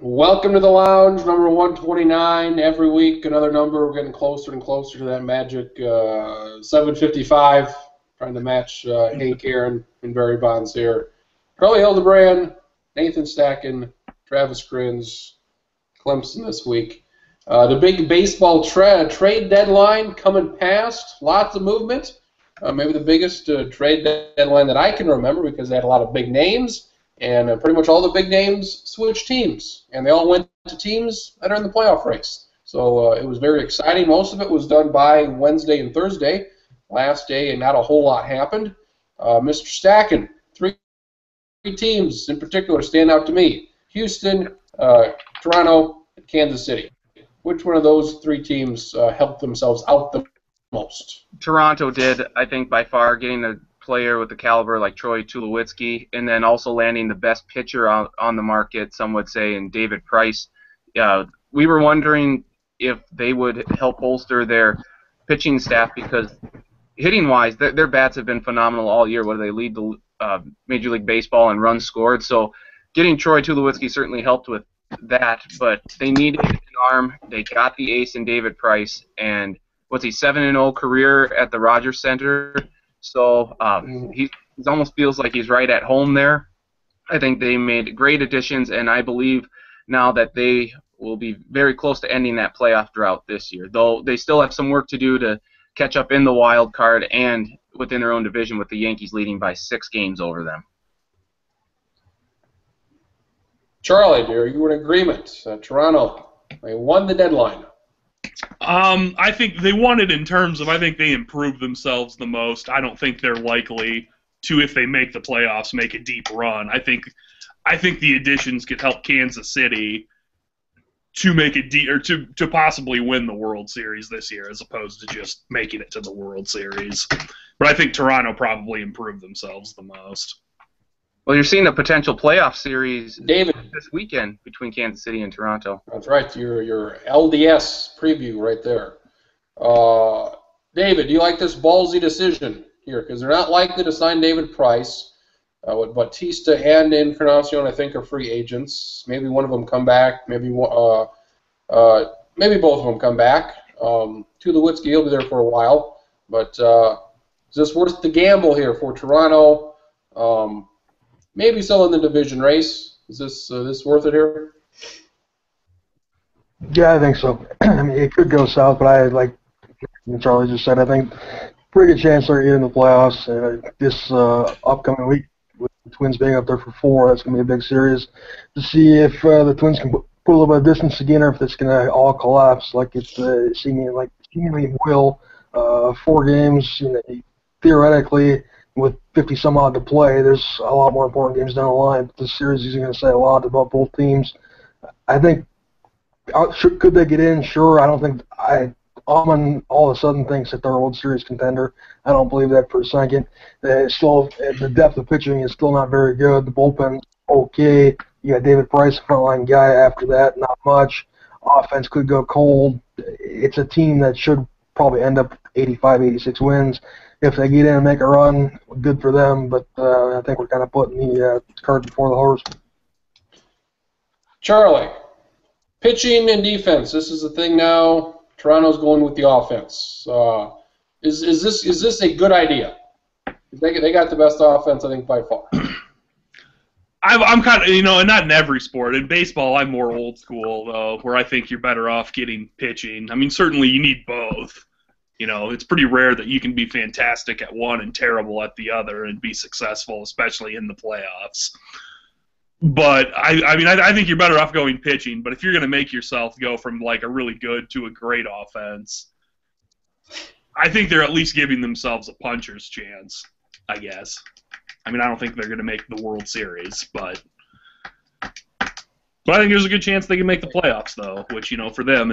Welcome to the lounge, number 129. Every week, another number. We're getting closer and closer to that magic 755. Trying to match Hank Aaron and Barry Bonds here. Carly Hildebrand, Nathan Stacken, Travis Kriens, Clemson this week. The big baseball trade deadline coming past. Lots of movement. Maybe the biggest trade deadline that I can remember because they had a lot of big names. And pretty much all the big names switched teams, and they all went to teams that are in the playoff race. So it was very exciting. Most of it was done by Wednesday and Thursday, last day, and not a whole lot happened. Mr. Stacken, three teams in particular stand out to me: Houston, Toronto, and Kansas City. Which one of those three teams helped themselves out the most? Toronto did, I think, by far, getting a player with the caliber like Troy Tulowitzki, and then also landing the best pitcher on the market, some would say, in David Price. We were wondering if they would help bolster their pitching staff because hitting-wise, their bats have been phenomenal all year, whether they lead the Major League Baseball in runs scored. So getting Troy Tulowitzki certainly helped with that, but they needed an arm. They got the ace in David Price, and what's he, 7-0 career at the Rogers Center. So he almost feels like he's right at home there. I think they made great additions, and I believe now that they will be very close to ending that playoff drought this year, though they still have some work to do to catch up in the wild card and within their own division with the Yankees leading by 6 games over them. Charlie, are you in agreement? Toronto, they won the deadline. I think they won it in terms of I think they improved themselves the most. I don't think they're likely to, if they make the playoffs, make a deep run. I think the additions could help Kansas City to make it deep or to possibly win the World Series this year, as opposed to just making it to the World Series. But I think Toronto probably improved themselves the most. Well, you're seeing a potential playoff series, David, this weekend between Kansas City and Toronto. That's right, your LDS preview right there. David, do you like this ballsy decision here? Because they're not likely to sign David Price. With Batista and Encarnacion, I think, are free agents. Maybe one of them come back. Maybe both of them come back. Tulowitzki, he'll be there for a while. But is this worth the gamble here for Toronto? Maybe still in the division race. Is this worth it here? Yeah, I think so. I mean, it could go south, but I like Charlie just said. I think pretty good chance they're in the playoffs this upcoming week. With the Twins being up there for 4, that's going to be a big series to see if the Twins can put a little bit of distance again, or if it's going to all collapse like it seemingly will. 4 games, theoretically. With 50 some odd to play, there's a lot more important games down the line. But this series is going to say a lot about both teams. I think, could they get in? Sure. I don't think Almond all of a sudden thinks that they're a World Series contender. I don't believe that for a second. The depth of pitching is still not very good. The bullpen's okay. You got David Price, frontline guy. After that, not much. Offense could go cold. It's a team that should probably end up 85, 86 wins. If they get in and make a run, good for them, but I think we're kind of putting the cart before the horse. Charlie, pitching and defense. This is the thing now. Toronto's going with the offense. Is this a good idea? They got the best offense, I think, by far. I'm kind of, and not in every sport. In baseball, I'm more old school, though, where I think you're better off getting pitching. I mean, certainly you need both. It's pretty rare that you can be fantastic at one and terrible at the other and be successful, especially in the playoffs. But, I think you're better off going pitching. But if you're going to make yourself go from, like, a really good to a great offense, I think they're at least giving themselves a puncher's chance, I guess. I don't think they're going to make the World Series, but I think there's a good chance they can make the playoffs, though, which, for them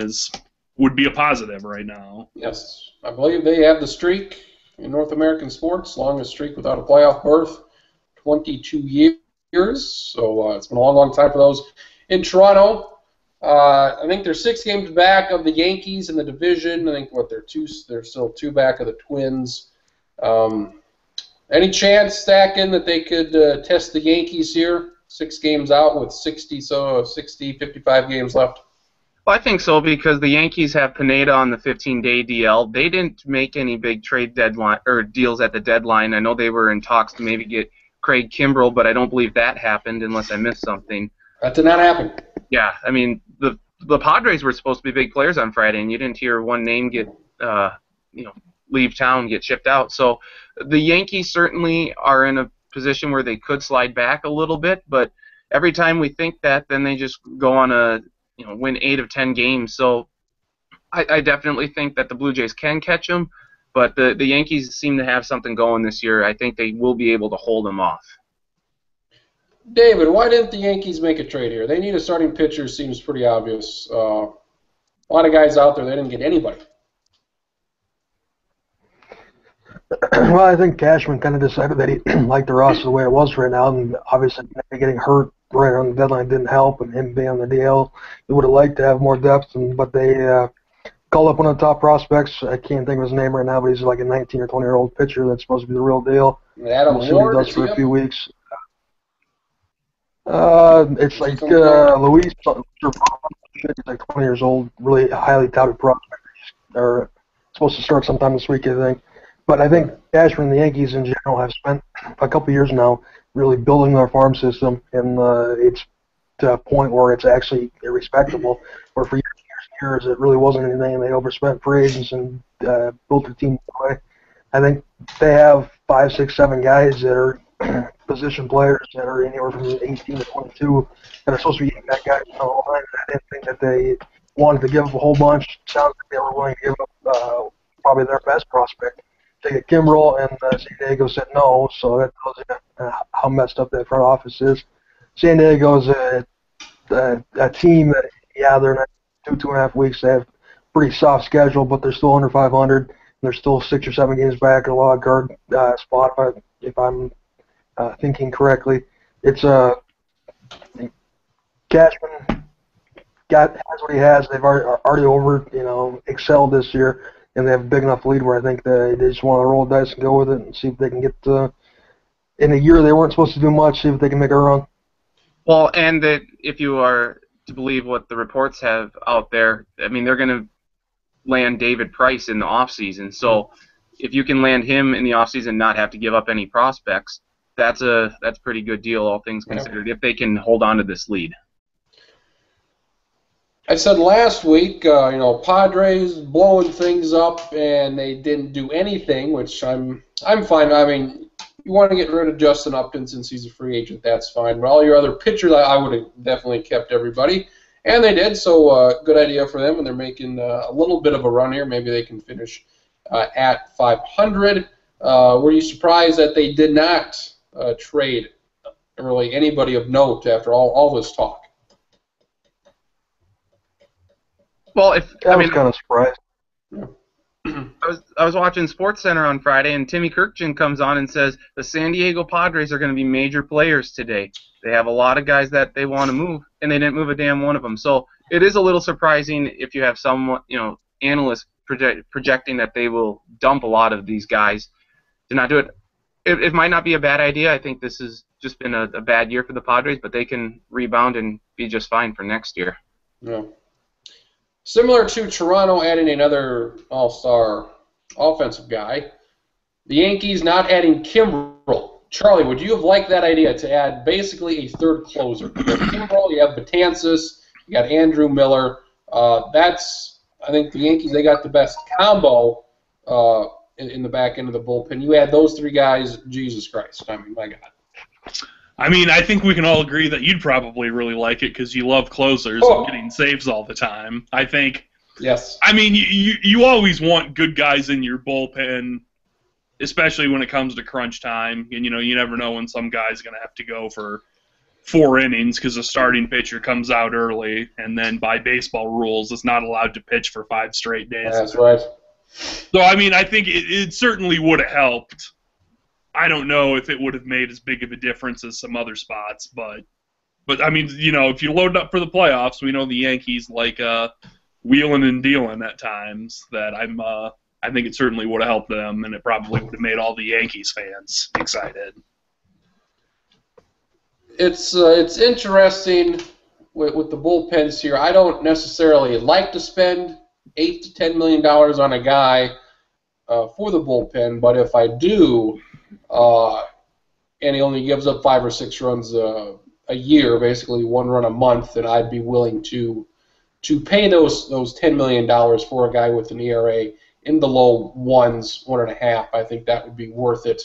would be a positive right now. Yes. I believe they have the streak in North American sports, longest streak without a playoff berth, 22 years. So it's been a long, long time for those. In Toronto, I think they're 6 games back of the Yankees in the division. I think they're still 2 back of the Twins. Any chance, Stacken, that they could test the Yankees here? 6 games out with 55 games left? Well, I think so because the Yankees have Pineda on the 15-day DL. They didn't make any big trade deadline or deals at the deadline. I know they were in talks to maybe get Craig Kimbrell, but I don't believe that happened unless I missed something. That did not happen. Yeah, I mean the Padres were supposed to be big players on Friday, and you didn't hear one name get leave town, get shipped out. So the Yankees certainly are in a position where they could slide back a little bit, but every time we think that, then they just go on a win 8 of 10 games. So I definitely think that the Blue Jays can catch them, but the Yankees seem to have something going this year. I think they will be able to hold them off. David, why didn't the Yankees make a trade here? They need a starting pitcher, seems pretty obvious. A lot of guys out there, they didn't get anybody. Well, I think Cashman kind of decided that he liked the roster the way it was right now, and obviously getting hurt right on the deadline didn't help, and him being on the DL, he would have liked to have more depth, but they called up one of the top prospects. I can't think of his name right now, but he's like a 19 or 20-year-old pitcher that's supposed to be the real deal. Adam we'll see what he does for a few weeks. It's like Luis, he's like 20 years old, really highly touted prospect. They're supposed to start sometime this week, I think. But I think Cashman and the Yankees in general have spent a couple years now really building their farm system, and it's to a point where it's actually respectable. Where for years and years it really wasn't anything, and they overspent free agents and built their team that way. I think they have 5, 6, 7 guys that are position players that are anywhere from 18 to 22 that are supposed to be getting that guy on the line. I didn't think that they wanted to give up a whole bunch. It sounds like they were willing to give up probably their best prospect. They get Kimbrel, and San Diego said no, so that tells you how messed up that front office is. San Diego's a team that, they're not 2.5 weeks. They have pretty soft schedule, but they're still under 500. They're still 6 or 7 games back at a wild card spot, if I'm thinking correctly. It's Cashman has what he has. They've already excelled this year, and they have a big enough lead where I think they just want to roll the dice and go with it and see if they can get in a year they weren't supposed to do much, see if they can make a run. Well, and that if you are to believe what the reports have out there, I mean, they're going to land David Price in the offseason. So if you can land him in the offseason and not have to give up any prospects, that's a pretty good deal, all things considered, if they can hold on to this lead. I said last week, Padres blowing things up, and they didn't do anything, which I'm fine. I mean, you want to get rid of Justin Upton since he's a free agent, that's fine. But all your other pitchers, I would have definitely kept everybody, and they did. So good idea for them, and they're making a little bit of a run here. Maybe they can finish at 500. Were you surprised that they did not trade really anybody of note after all this talk? Well, I was kind of surprised. I was watching SportsCenter on Friday, and Timmy Kirkjian comes on and says the San Diego Padres are going to be major players today. They have a lot of guys that they want to move, and they didn't move a damn one of them. So it is a little surprising if you have some, analysts projecting that they will dump a lot of these guys to not do it. It might not be a bad idea. I think this has just been a bad year for the Padres, but they can rebound and be just fine for next year. Yeah. Similar to Toronto adding another all-star offensive guy, the Yankees not adding Kimbrel. Charlie, would you have liked that idea to add basically a third closer? You have Kimbrel, you have Betances, you got Andrew Miller. I think the Yankees, they got the best combo in the back end of the bullpen. You add those 3 guys, Jesus Christ. I mean, my God. I mean, I think we can all agree that you'd probably really like it because you love closers and getting saves all the time. I think. Yes. I mean, you always want good guys in your bullpen, especially when it comes to crunch time. And, you never know when some guy's going to have to go for 4 innings because a starting pitcher comes out early and then by baseball rules is not allowed to pitch for 5 straight days. That's right. So, I mean, I think it certainly would have helped. I don't know if it would have made as big of a difference as some other spots, but I mean, if you load up for the playoffs, we know the Yankees like wheeling and dealing at times. That I think it certainly would have helped them, and it probably would have made all the Yankees fans excited. It's interesting with the bullpens here. I don't necessarily like to spend $8 to $10 million on a guy for the bullpen, but if I do, and he only gives up 5 or 6 runs a year, basically 1 run a month, then I'd be willing to pay those $10 million for a guy with an ERA in the low 1s, 1.5. I think that would be worth it.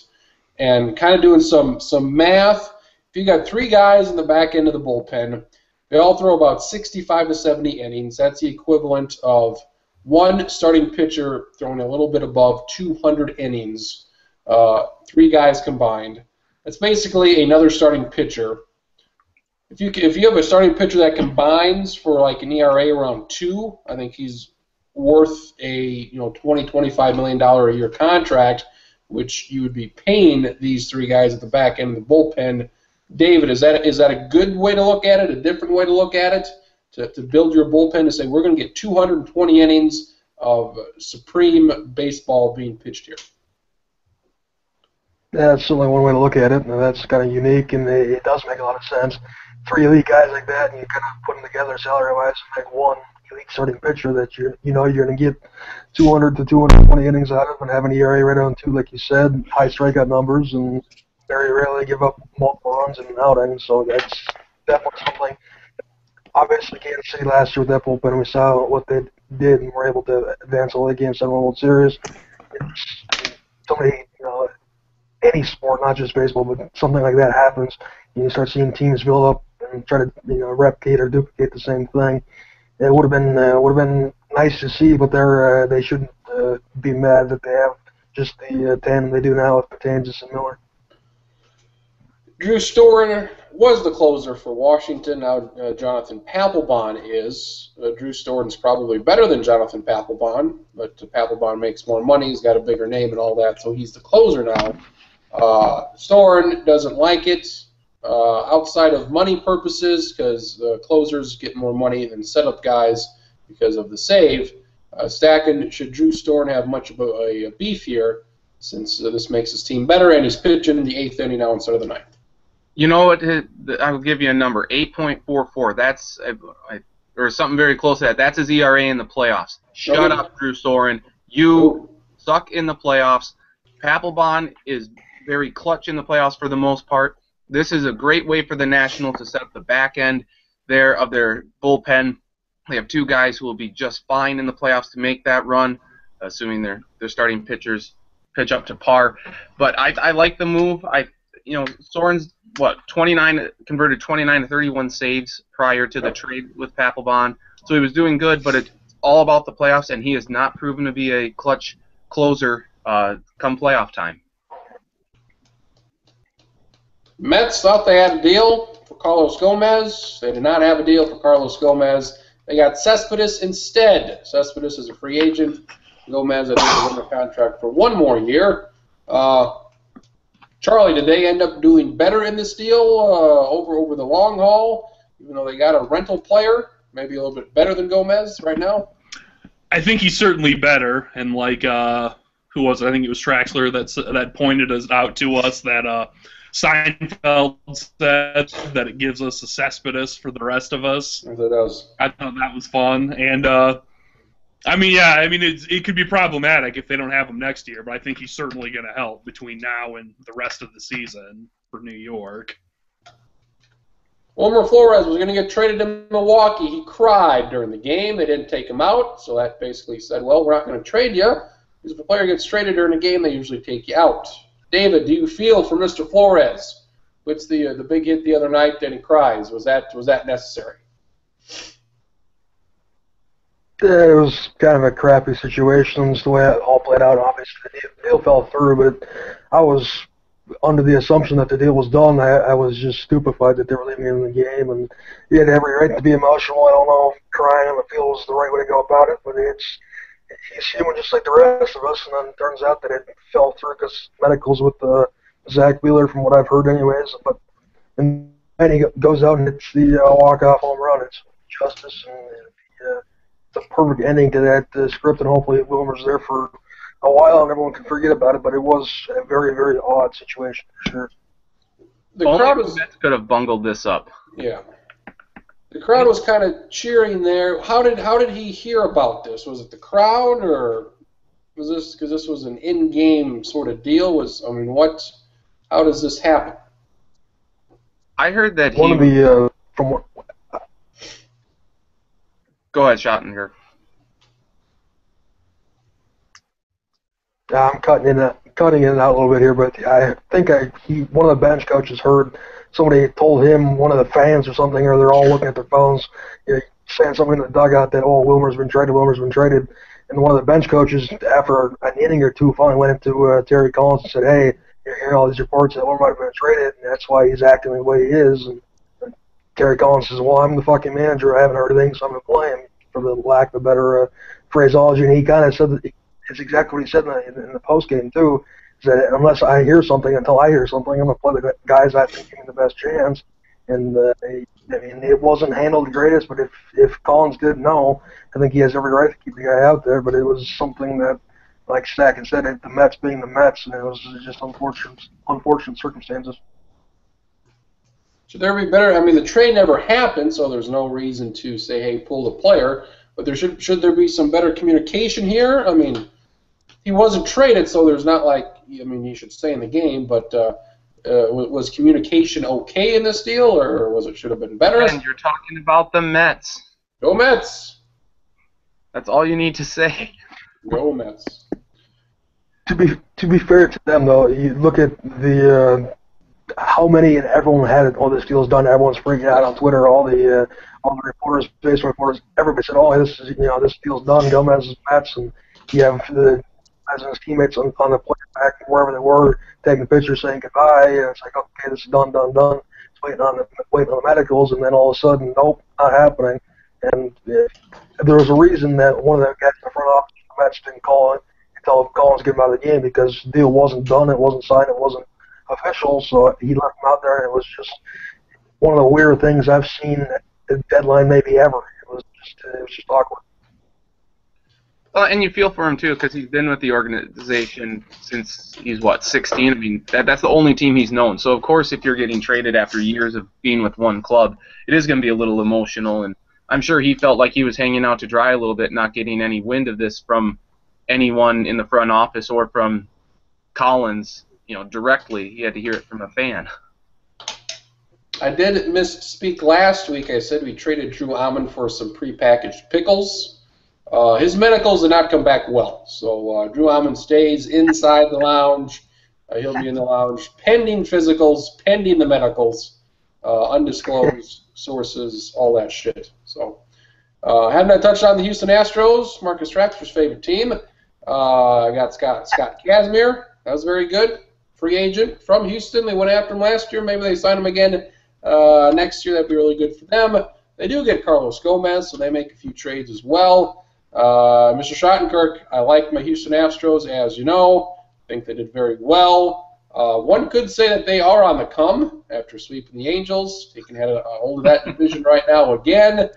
And kind of doing some math, if you got 3 guys in the back end of the bullpen, they all throw about 65 to 70 innings. That's the equivalent of 1 starting pitcher throwing a little bit above 200 innings, 3 guys combined. That's basically another starting pitcher. If you have a starting pitcher that combines for like an ERA around 2, I think he's worth a $20, $25 million a year contract, which you would be paying these 3 guys at the back end of the bullpen. David, is that a good way to look at it? A different way to look at it? To build your bullpen to say we're going to get 220 innings of supreme baseball being pitched here. Yeah, that's certainly one way to look at it, and that's kind of unique, and it does make a lot of sense. 3 elite guys like that, and you kind of put them together salary-wise and make 1 elite starting pitcher that you're going to get 200 to 220 innings out of, and have an ERA right on 2, like you said, high strikeout numbers, and very rarely give up multiple runs in an outing. So that's definitely something. Obviously, Kansas City last year with that bullpen, we saw what they did, and were able to advance all the games, 7 World Series. It's so many, any sport, not just baseball, but something like that happens, and you start seeing teams build up and try to replicate or duplicate the same thing. It would have been nice to see, but they shouldn't be mad that they have just the tandem they do now with Patanjas and Miller. Drew Storen was the closer for Washington. Now Jonathan Papelbon is. Drew Storen's probably better than Jonathan Papelbon, but Papelbon makes more money. He's got a bigger name and all that, so he's the closer now. Storen doesn't like it outside of money purposes, because closers get more money than setup guys because of the save. Stacking, should Drew Storen have much of a beef here, since this makes his team better, and he's pitching in the 8th inning now instead of the 9th? You know what? I will give you a number, 8.44. That's or something very close to that. That's his ERA in the playoffs. Shut up, Drew Storen. You suck in the playoffs. Papelbon is very clutch in the playoffs for the most part. This is a great way for the Nationals to set up the back end there of their bullpen. They have 2 guys who will be just fine in the playoffs to make that run, assuming their starting pitchers pitch up to par. But I like the move. Storen's converted 29 to 31 saves prior to the trade with Papelbon, so he was doing good. But it's all about the playoffs, and he has not proven to be a clutch closer come playoff time. Mets thought they had a deal for Carlos Gomez. They did not have a deal for Carlos Gomez. They got Cespedes instead. Cespedes is a free agent. Gomez, I think, is under contract for 1 more year. Charlie, did they end up doing better in this deal over the long haul, even though they got a rental player, maybe a little bit better than Gomez right now? I think he's certainly better, and who was it? I think it was Traxler that pointed us out to us that Seinfeld said that it gives us a Cespedes for the rest of us. Yes, it does. I thought that was fun, and it could be problematic if they don't have him next year, but I think he's certainly going to help between now and the rest of the season for New York. Wilmer Flores was going to get traded to Milwaukee. He cried during the game. They didn't take him out, so that basically said, well, we're not going to trade you, because if a player gets traded during a game, they usually take you out. David, do you feel for Mr. Flores? What's the big hit the other night, then he cries? Was that necessary? It was kind of a crappy situation. It's the way it all played out. Obviously, the deal fell through, but I was under the assumption that the deal was done. I was just stupefied that they were leaving him in the game, and he had every right to be emotional. I don't know if crying on the field was the right way to go about it, but he's human just like the rest of us, and then it turns out that it fell through because medicals with Zach Wheeler, from what I've heard anyways. And then he goes out and hits the walk-off home run. It's justice, and it's a perfect ending to that script, and hopefully Wilmer's there for a while and everyone can forget about it, but it was a very, very odd situation for sure. the Only crowd the was Mets could have bungled this up. yeah. The crowd was kind of cheering there. How did he hear about this? Was it the crowd, or was this because this was an in-game sort of deal? How does this happen? I heard that One of the from what Go ahead, Schottenger. I'm cutting in and out a little bit here, but I think one of the bench coaches heard somebody told him, one of the fans or something, or they're all looking at their phones, saying something in the dugout that, oh, Wilmer's been traded, and one of the bench coaches, after an inning or two, finally went into Terry Collins and said, hey, you're hearing all these reports that Wilmer might have been traded, and that's why he's acting the way he is. And Terry Collins says, well, I'm the fucking manager, I haven't heard anything, so I'm going to play him, for the lack of a better phraseology, and he kind of said that. It's exactly what he said in the post game too. Is that until I hear something, I'm gonna play the guys I think give me the best chance. And it wasn't handled the greatest, but if Collins didn't know, I think he has every right to keep the guy out there. But it was something that, like Stack had said, the Mets being the Mets, and it was just unfortunate circumstances. Should there be better? I mean, the trade never happened, so there's no reason to say, hey, pull the player. But should there be some better communication here? I mean, he wasn't traded, so there's not he should stay in the game, but was communication okay in this deal, or should have been better? And you're talking about the Mets. Go Mets! That's all you need to say. Go Mets. To be fair to them, though, you look at the how many and everyone had all this deal's done. Everyone's freaking out on Twitter. All the reporters, baseball reporters, everybody said, "Oh, this deal's done. Gomez is Mets," and you have the as his teammates on the plane back wherever they were taking pictures saying goodbye. And it's like, okay, this is done. It's waiting on the medicals, and then all of a sudden, nope, not happening. And there was a reason that one of the guys in the front office of the Mets didn't call it until Collins get him out of the game because the deal wasn't done, it wasn't signed, it wasn't official. So he left him out there, and it was just one of the weird things I've seen at the deadline maybe ever. It was just awkward. And you feel for him, too, because he's been with the organization since he's, 16? I mean, that's the only team he's known. So, of course, if you're getting traded after years of being with one club, it is going to be a little emotional. And I'm sure he felt like he was hanging out to dry a little bit, not getting any wind of this from anyone in the front office or from Collins, directly. He had to hear it from a fan. I did misspeak last week. I said we traded Drew Amon for some prepackaged pickles. His medicals did not come back well, so Drew Amon stays inside the lounge. He'll be in the lounge pending physicals, pending the medicals, undisclosed sources, all that shit. So, haven't I touched on the Houston Astros, Marcus Traxler's favorite team? I got Scott Kazmir. That was very good. Free agent from Houston. They went after him last year. Maybe they sign him again next year. That'd be really good for them. They do get Carlos Gomez, so they make a few trades as well. Mr. Schottenkirk, I like my Houston Astros, as you know. I think they did very well. One could say that they are on the come after sweeping the Angels, taking hold of that division right now again.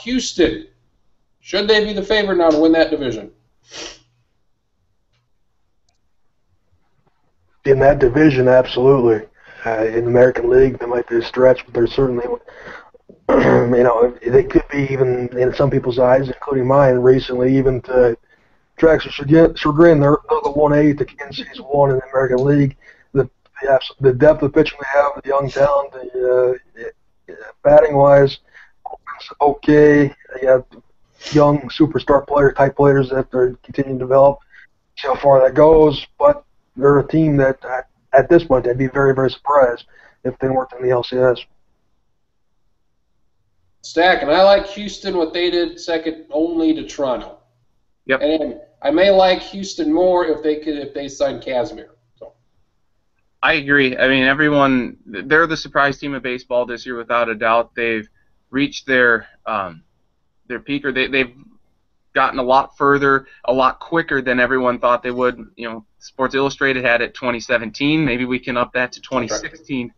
Houston, should they be the favorite now to win that division? In that division, absolutely. In the American League, there might be a stretch, but they're certainly, they could be even, in some people's eyes, including mine recently, even to Traxler's chagrin, they're the 1A to Kansas City's 1 in the American League. The depth of pitching they have, the young talent, the batting-wise, okay. They have young superstar type players that they're continuing to develop. See how far that goes, but they're a team that, at this point, I'd be very, very surprised if they weren't in the LCS. Stack, and I like Houston, what they did, second only to Toronto. Yep. And I may like Houston more if they sign Kazmir. So. I agree. I mean, they're the surprise team of baseball this year without a doubt. They've reached their peak, or they've gotten a lot further, a lot quicker than everyone thought they would. Sports Illustrated had it 2017.Maybe we can up that to 2016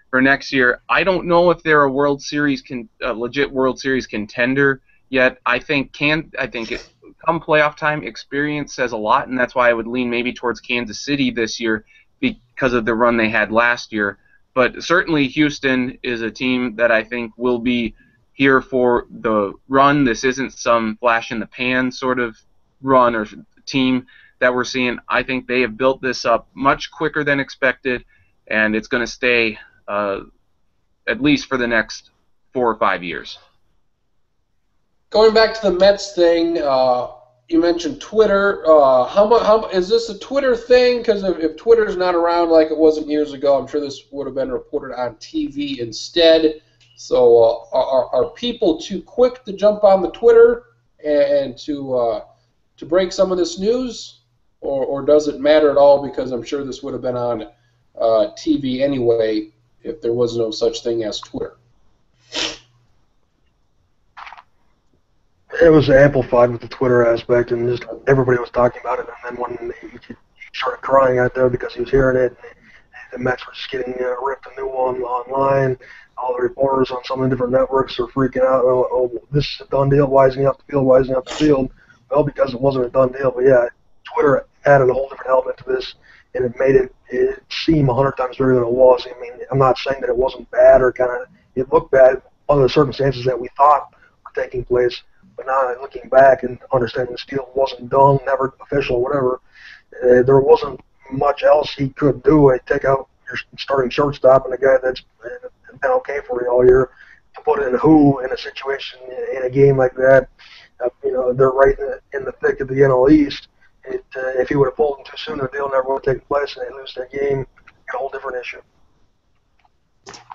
for next year. I don't know if they're a legit World Series contender yet. I think come playoff time, experience says a lot, and that's why I would lean maybe towards Kansas City this year because of the run they had last year. But certainly Houston is a team that I think will be here for the run. This isn't some flash-in-the-pan sort of run or team that we're seeing. I think they have built this up much quicker than expected, and it's going to stay at least for the next 4 or 5 years. Going back to the Mets thing, you mentioned Twitter. How is this a Twitter thing? Because if Twitter's not around like it wasn't years ago, I'm sure this would have been reported on TV instead. So are people too quick to jump on the Twitter and to break some of this news, or does it matter at all? Because I'm sure this would have been on TV anyway if there was no such thing as Twitter. It was amplified with the Twitter aspect, and just everybody was talking about it. And then when he started crying out there because he was hearing it, the Mets were just getting ripped a new one online. All the reporters on some of the different networks are freaking out. Oh, this is a done deal. Why isn't he off the field? Why isn't he off the field? Well, because it wasn't a done deal. But yeah, Twitter added a whole different element to this, and it made it seem 100 times bigger than it was. I mean, I'm not saying that it wasn't bad or kind of it looked bad under the circumstances that we thought were taking place. But now looking back and understanding this deal wasn't done, never official, whatever, there wasn't much else he could do. Take out your starting shortstop and a guy that's been okay for you all year, to put in who in a situation in a game like that. They're right in the thick of the NL East. If he would have pulled him too soon, the deal never would have taken place, and they lose that game. A whole different issue.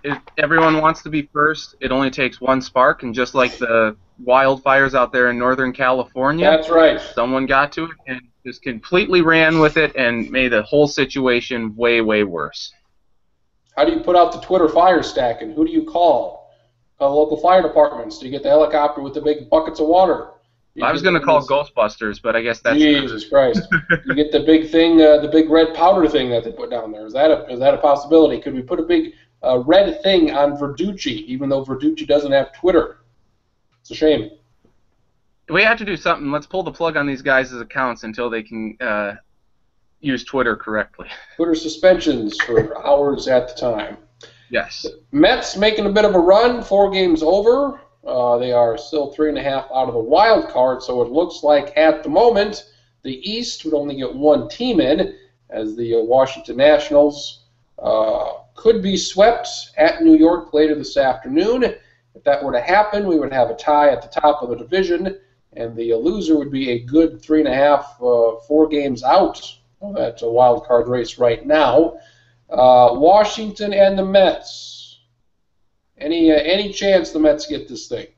If everyone wants to be first, it only takes one spark, and just like the wildfires out there in Northern California, that's right. Someone got to it and just completely ran with it and made the whole situation way, way worse. How do you put out the Twitter fire stack, and who do you call? Call the local fire departments. Do you get the helicopter with the big buckets of water? I was going to call Ghostbusters, but I guess that's Jesus Christ. You get the big thing, the big red powder thing that they put down there. Is that a possibility? Could we put a big red thing on Verducci, even though Verducci doesn't have Twitter? It's a shame. We have to do something. Let's pull the plug on these guys' accounts until they can use Twitter correctly. Twitter suspensions for hours at the time. Yes. Mets making a bit of a run, 4 games over. They are still 3.5 out of the wild card, so it looks like at the moment the East would only get 1 team in, as the Washington Nationals could be swept at New York later this afternoon. If that were to happen, we would have a tie at the top of the division, and the loser would be a good 3.5, 4 games out of that wild card race right now. Washington and the Mets. Any chance the Mets get this thing?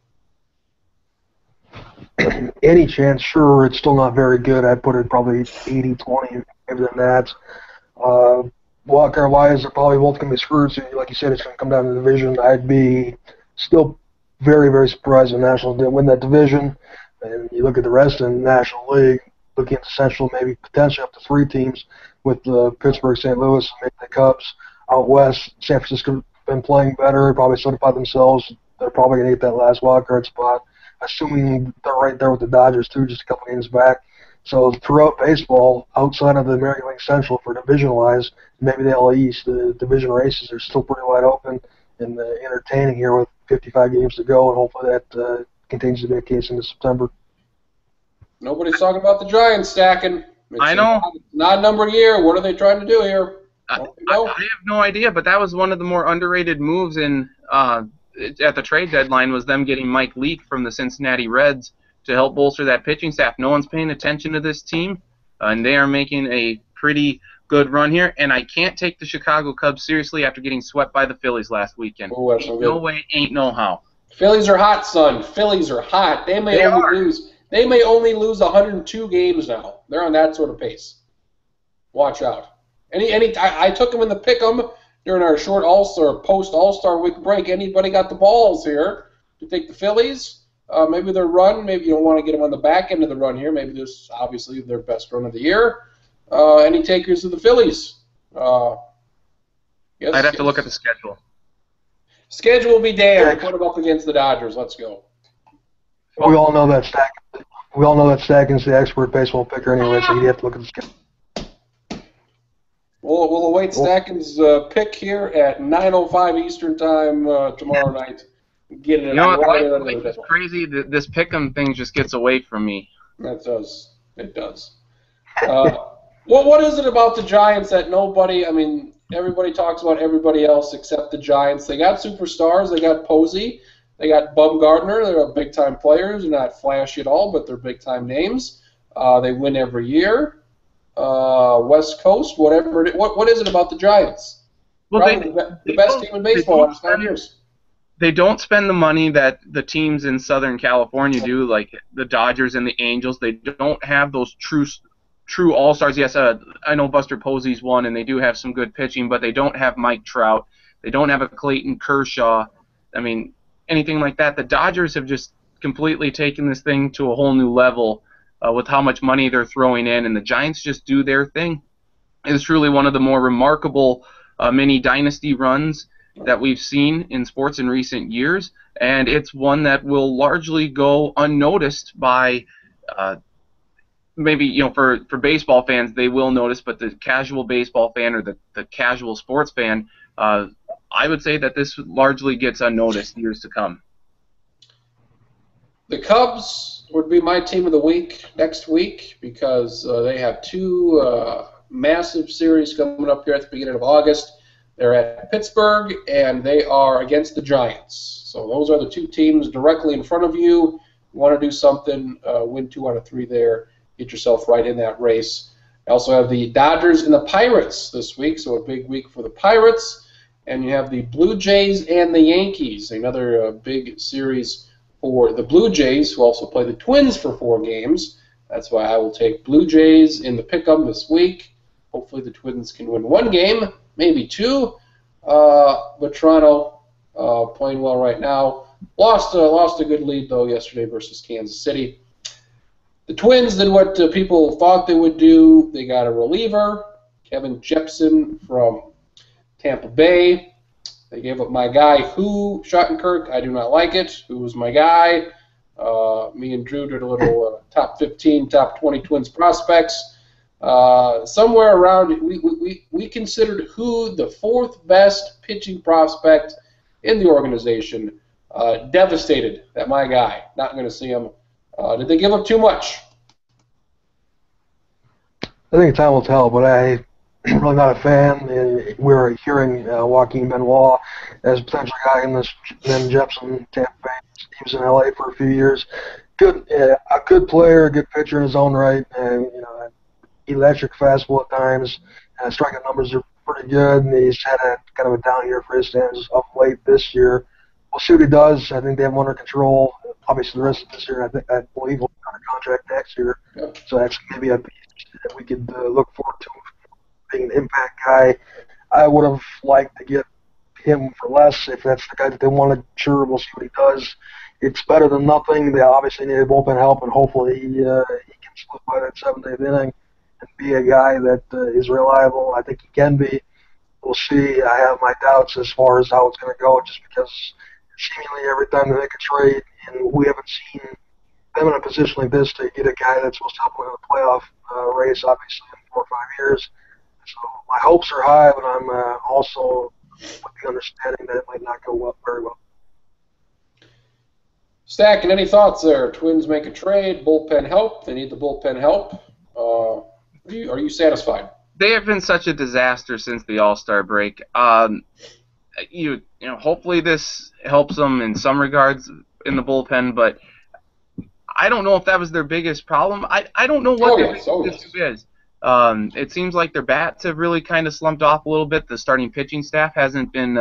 Any chance, sure. It's still not very good. I'd put it probably 80-20, maybe than that. Wildcard-wise, they're probably both going to be screwed. So, like you said, it's going to come down to the division. I'd be still very, very surprised if the Nationals didn't win that division. And you look at the rest of the National League, looking at the Central, maybe potentially up to 3 teams with Pittsburgh, St. Louis, and maybe the Cubs. Out west, San Francisco been playing better, probably solidified themselves. They're probably going to get that last wild card spot, assuming they're right there with the Dodgers, too, just a couple games back. So throughout baseball, outside of the American League Central for division-wise, maybe the LA East, the division races are still pretty wide open and entertaining here with 55 games to go, and hopefully that continues to be the case into September. Nobody's talking about the Giants stacking. I know. Not a number year. What are they trying to do here? I have no idea, but that was one of the more underrated moves at the trade deadline, was them getting Mike Leake from the Cincinnati Reds to help bolster that pitching staff. No one's paying attention to this team, and they are making a pretty good run here. And I can't take the Chicago Cubs seriously after getting swept by the Phillies last weekend. Oh, that's ain't no way, ain't no how. Phillies are hot, son. Phillies are hot. They may only lose 102 games now. They're on that sort of pace. Watch out. I took them in the pick'em during our short post-All-Star week break. Anybody got the balls here to take the Phillies? Maybe their run. Maybe you don't want to get them on the back end of the run here. Maybe this is obviously their best run of the year. Any takers of the Phillies? Yes, I'd have to look at the schedule. Schedule will be damned. Put them up against the Dodgers. Let's go. We all know that Stackins the expert baseball picker anyway, so you have to look at the schedule. We'll await Stacken's pick here at 9:05 Eastern Time tomorrow night. Get it. You know what? It's crazy. This pick'em thing just gets away from me. That does. It does. What is it about the Giants that nobody? I mean, everybody talks about everybody else except the Giants. They got superstars. They got Posey. They got Bumgarner. They're big-time players. They're not flashy at all, but they're big-time names. They win every year. West Coast, whatever. What is it about the Giants? Well, the best team in baseball in 5 years. They don't spend the money that the teams in Southern California do, like the Dodgers and the Angels. They don't have those true all-stars. Yes, I know Buster Posey's one, and they do have some good pitching, but they don't have Mike Trout. They don't have a Clayton Kershaw. I mean, anything like that. The Dodgers have just completely taken this thing to a whole new level with how much money they're throwing in, and the Giants just do their thing. It's truly one of the more remarkable mini dynasty runs that we've seen in sports in recent years, and it's one that will largely go unnoticed by maybe, for baseball fans they will notice, but the casual baseball fan or the casual sports fan, I would say that this largely gets unnoticed years to come. The Cubs would be my team of the week next week because they have 2 massive series coming up here at the beginning of August. They're at Pittsburgh, and they are against the Giants. So those are the 2 teams directly in front of you. You want to do something, win 2 out of 3 there, get yourself right in that race. I also have the Dodgers and the Pirates this week, so a big week for the Pirates. And you have the Blue Jays and the Yankees, another big series for the Blue Jays, who also play the Twins for 4 games. That's why I will take Blue Jays in the pick'em this week. Hopefully the Twins can win 1 game, maybe 2. But Toronto playing well right now. Lost a good lead, though, yesterday versus Kansas City. The Twins did what people thought they would do. They got a reliever, Kevin Jepsen from Tampa Bay. They gave up my guy, Schottenkirk. I do not like it. Who was my guy? Me and Drew did a little top 15, top 20 Twins prospects. Somewhere around, we considered the 4th best pitching prospect in the organization. Devastated that my guy. Not going to see him. Did they give up too much? I think time will tell, but I'm really not a fan. We're hearing Joaquin Benoit as a potential guy in this. Then Jepsen, Tampa Bay. He was in LA for a few years. A good player, a good pitcher in his own right. Electric fastball at times. Striking numbers are pretty good. And he's had a kind of a down year for his standards of late this year. We'll see what he does. I think they have him under control. Obviously, the rest of this year, I believe he'll be on a contract next year. Yeah. So that's maybe a piece that we could look forward to being an impact guy. I would have liked to get him for less if that's the guy that they wanted. Sure, we'll see what he does. It's better than nothing. They obviously need bullpen help, and hopefully he can slip by that 7th, 8th inning and be a guy that is reliable. I think he can be. We'll see. I have my doubts as far as how it's going to go, just because seemingly every time they make a trade, and we haven't seen them in a position like this to get a guy that's supposed to help win a playoff race, obviously, in 4 or 5 years. So my hopes are high, but I'm also with the understanding that it might not go very well. Stack, any thoughts there? Twins make a trade, bullpen help. They need the bullpen help. Are you satisfied? They have been such a disaster since the All-Star break. Hopefully this helps them in some regards in the bullpen, but I don't know if that was their biggest problem. I don't know what their biggest issue is. It seems like their bats have really kind of slumped off a little bit. The starting pitching staff hasn't been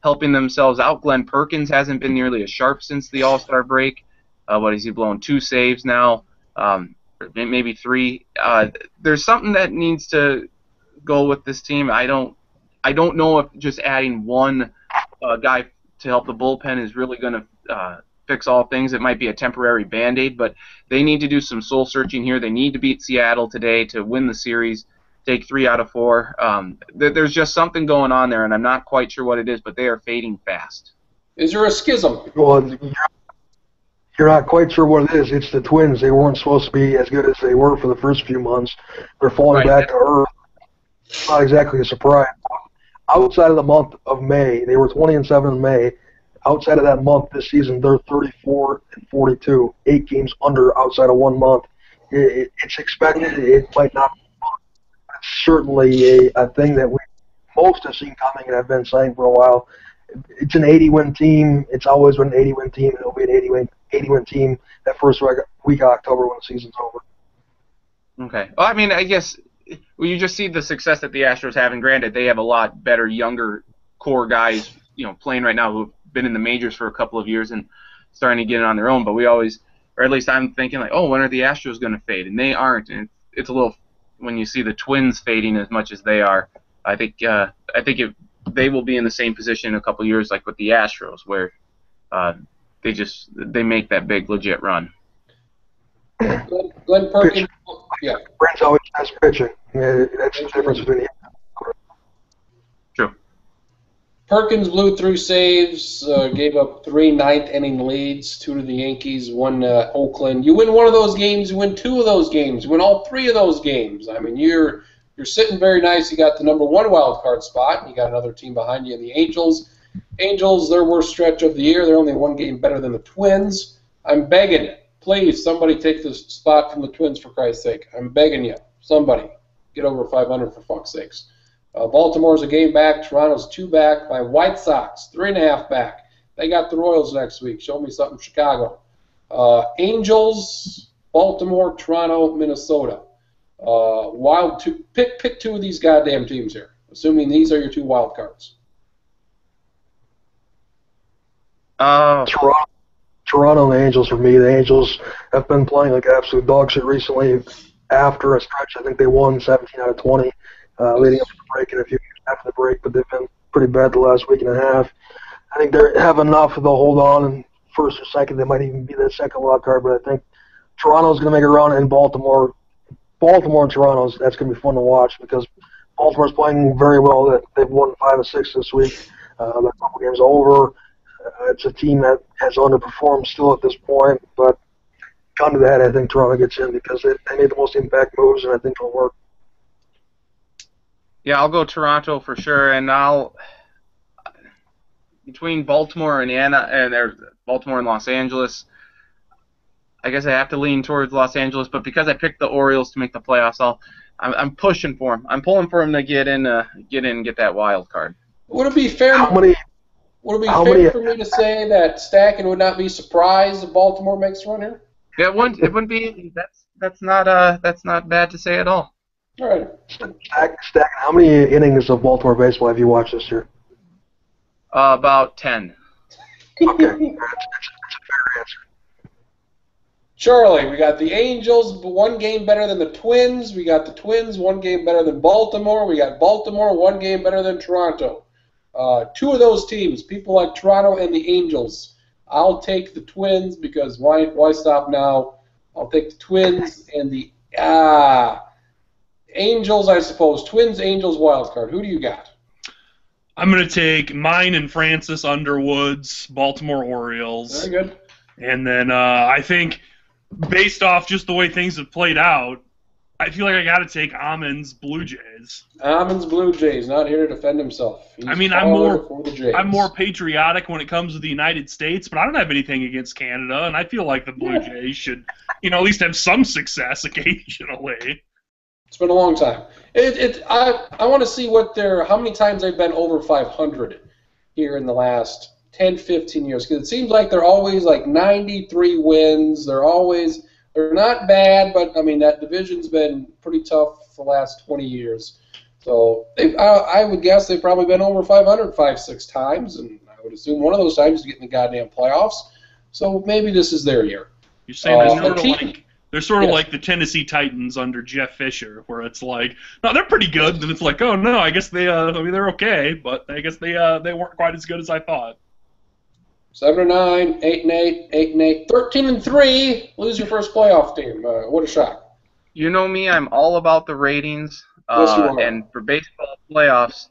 helping themselves out. Glenn Perkins hasn't been nearly as sharp since the All-Star break. What has he blown? 2 saves now, maybe 3. There's something that needs to go with this team. I don't know if just adding one guy to help the bullpen is really going to fix all things. It might be a temporary Band-Aid, but they need to do some soul-searching here. They need to beat Seattle today to win the series, take 3 out of 4. There's just something going on there, and I'm not quite sure what it is, but they are fading fast. Is there a schism? Well, you're not quite sure what it is. It's the Twins. They weren't supposed to be as good as they were for the first few months. They're falling back to earth. not exactly a surprise. Outside of the month of May, they were 20-7 in May. Outside of that month this season, they're 34-42, 8 games under outside of 1 month. It's expected. It might not be fun. It's certainly a thing that we most have seen coming, and I've been saying for a while. It's an 80-win team. It's always been an 80-win team, and it'll be an 80-win team that first week of October when the season's over. Okay. Well, I mean, I guess you just see the success that the Astros have, and granted, they have a lot better younger core guys, playing right now who've been in the majors for a couple of years and starting to get it on their own. But we always, or at least I'm thinking like, oh, when are the Astros going to fade? And they aren't. And it's a little when you see the Twins fading as much as they are. I think they will be in the same position in a couple of years, like with the Astros, where they make that big legit run. Glenn Perkins, yeah. Kriens always has pitching. Yeah, that's the difference between the. True. Perkins blew 3 saves, gave up 3 ninth-inning leads, 2 to the Yankees, 1 Oakland. You win one of those games, you win 2 of those games, you win all 3 of those games. I mean, you're sitting very nice. You got the number 1 wild card spot, and you got another team behind you in the Angels. Angels, their worst stretch of the year. They're only 1 game better than the Twins. I'm begging, please, somebody take the spot from the Twins for Christ's sake. I'm begging you. Somebody. Get over 500 for fuck's sakes. Baltimore's a game back. Toronto's 2 back. My White Sox, 3.5 back. They got the Royals next week. Show me something, Chicago. Angels, Baltimore, Toronto, Minnesota. Pick 2 of these goddamn teams here, assuming these are your 2 wild cards. Toronto and the Angels for me. The Angels have been playing like absolute dog shit recently. After a stretch, I think they won 17 out of 20 leading up to the break and a few games after the break, but they've been pretty bad the last week and a half. I think they have enough they'll hold on, and first or second, they might even be the second wild card, but I think Toronto's going to make a run, and Baltimore and Toronto, that's going to be fun to watch because Baltimore's playing very well. They've won 5 of 6 this week. They're a couple games over. It's a team that has underperformed still at this point, but come to that, I think Toronto gets in because they made the most impact moves, and I think it'll work. Yeah, I'll go Toronto for sure, and between Baltimore and Baltimore and Los Angeles, I guess I have to lean towards Los Angeles, but because I picked the Orioles to make the playoffs, I'm pushing for them. I'm pulling for them to get in and get that wild card. Would it be fair? Would it be fair for me to say that Stacken would not be surprised if Baltimore makes a run here? Yeah, it wouldn't be. That's not bad to say at all. All right. Stacken, how many innings of Baltimore baseball have you watched this year? About 10. Okay, that's a fair answer. Charlie, we got the Angels 1 game better than the Twins. We got the Twins 1 game better than Baltimore. We got Baltimore 1 game better than Toronto. 2 of those teams, people like Toronto and the Angels. I'll take the Twins because why stop now? I'll take the Twins and the Angels, I suppose. Twins, Angels, wild card. Who do you got? I'm going to take mine and Francis Underwood's Baltimore Orioles. Very good. And then I think, based off just the way things have played out, I feel like I got to take Amon's Blue Jays. Amon's Blue Jays, not here to defend himself. I mean, I'm more patriotic when it comes to the United States, but I don't have anything against Canada, and I feel like the Blue Jays should, at least have some success occasionally. It's been a long time. I want to see how many times they've been over 500 here in the last 10, 15 years, because it seems like they're always like 93 wins. They're not bad, but I mean that division's been pretty tough for the last 20 years. So I would guess they've probably been over 500 5-6 times, and I would assume one of those times is getting the goddamn playoffs. So maybe this is their year. You're saying they're sort of like the Tennessee Titans under Jeff Fisher, where it's like, no, they're pretty good, and it's like, oh no, I guess they're okay, but I guess they weren't quite as good as I thought. 7-9, 8-8, 8-8, 13-3. Lose your first playoff team. What a shock! You know me, I'm all about the ratings. Yes, you are. And for baseball playoffs,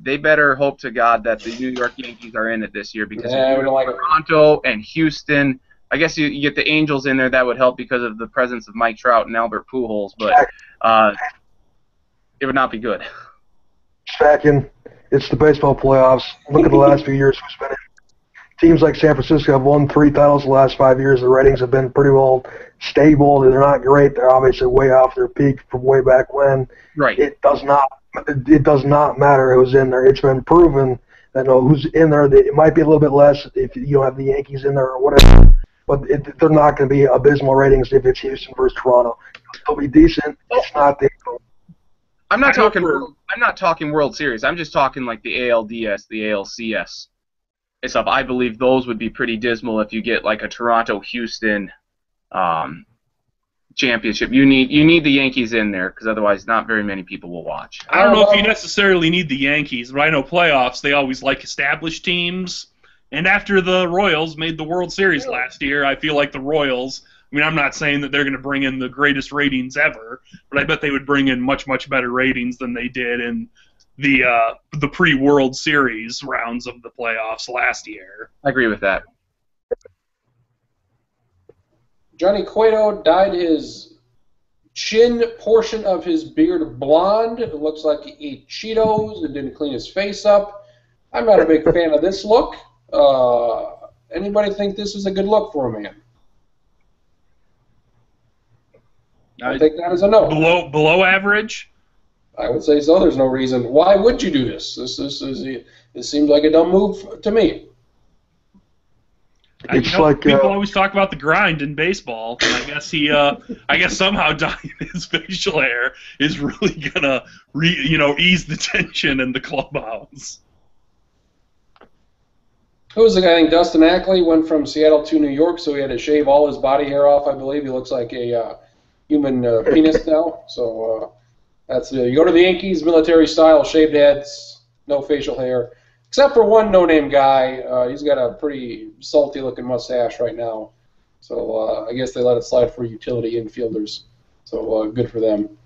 they better hope to God that the New York Yankees are in it this year because Toronto and Houston. I guess you get the Angels in there. That would help because of the presence of Mike Trout and Albert Pujols. But it would not be good. Stacking. It's the baseball playoffs. Look at the last few years we've been in. Teams like San Francisco have won 3 titles the last 5 years. The ratings have been pretty well stable. They're not great. They're obviously way off their peak from way back when. Right. It does not matter who's in there. It's been proven that who's in there. It might be a little bit less if you don't have the Yankees in there or whatever, but they're not going to be abysmal ratings if it's Houston versus Toronto. They'll be decent. It's not the. I'm not talking World Series. I'm just talking like the ALDS, the ALCS. And stuff. I believe those would be pretty dismal if you get like a Toronto-Houston championship. You need the Yankees in there because otherwise not very many people will watch. I don't know if you necessarily need the Yankees, but I know playoffs, they always like established teams. And after the Royals made the World Series last year, I feel like the Royals, I mean, I'm not saying that they're going to bring in the greatest ratings ever, but I bet they would bring in much, much better ratings than they did in the pre-World Series rounds of the playoffs last year. I agree with that. Johnny Cueto dyed his chin portion of his beard blonde. It looks like he ate Cheetos and didn't clean his face up. I'm not a big fan of this look. Anybody think this is a good look for a man? I think that is a no. Below average? I would say so. There's no reason. Why would you do this? This seems like a dumb move to me. It's people always talk about the grind in baseball, and I guess somehow dyeing his facial hair is really gonna ease the tension in the clubhouse. Who was the guy? I think Dustin Ackley went from Seattle to New York, so he had to shave all his body hair off. I believe he looks like a human penis now. So. That's you go to the Yankees, military style, shaved heads, no facial hair, except for one no-name guy. He's got a pretty salty-looking mustache right now. So I guess they let it slide for utility infielders. So good for them.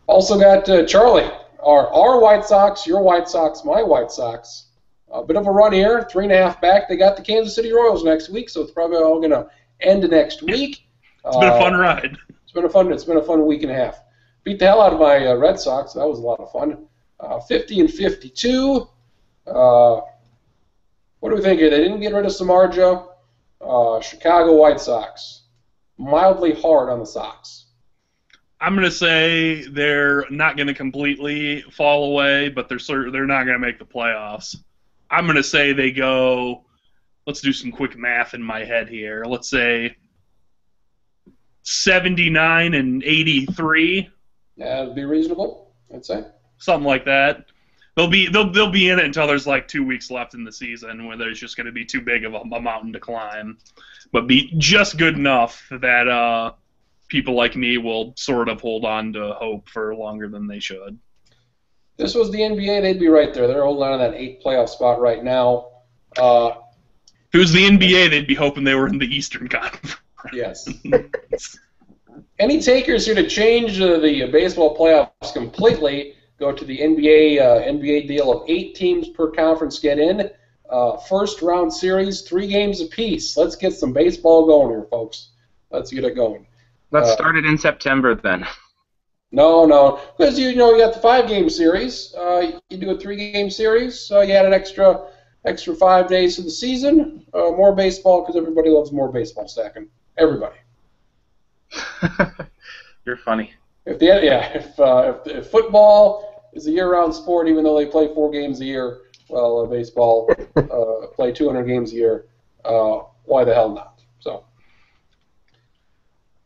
Also got Charlie, our White Sox, your White Sox, my White Sox. A bit of a run here, 3.5 back. They got the Kansas City Royals next week, so it's probably all going to end next week. It's been a fun ride. It's been a fun week and a half. Beat the hell out of my Red Sox. That was a lot of fun. 50-52. What do we think here? They didn't get rid of Samardzija. Chicago White Sox. Mildly hard on the Sox. I'm going to say they're not going to completely fall away, but they're not going to make the playoffs. I'm going to say they go, let's do some quick math in my head here. Let's say 79-83. Yeah, that'd be reasonable, I'd say. Something like that. They'll be in it until there's like 2 weeks left in the season, where there's just going to be too big of a mountain to climb, but be just good enough that people like me will sort of hold on to hope for longer than they should. This was the NBA, they'd be right there. They're holding on to that 8th playoff spot right now. If it was the NBA, they'd be hoping they were in the Eastern Conference. Yes. Any takers here to change the baseball playoffs completely? Go to the NBA deal of 8 teams per conference get in. First round series, 3 games apiece. Let's get some baseball going here, folks. Let's get it going. Let's start it in September then. No, because you got the 5-game series. You do a 3-game series, so you add an extra 5 days to the season. More baseball because everybody loves more baseball stacking. Everybody. You're funny. If football is a year-round sport, even though they play 4 games a year, well, baseball play 200 games a year. Why the hell not? So,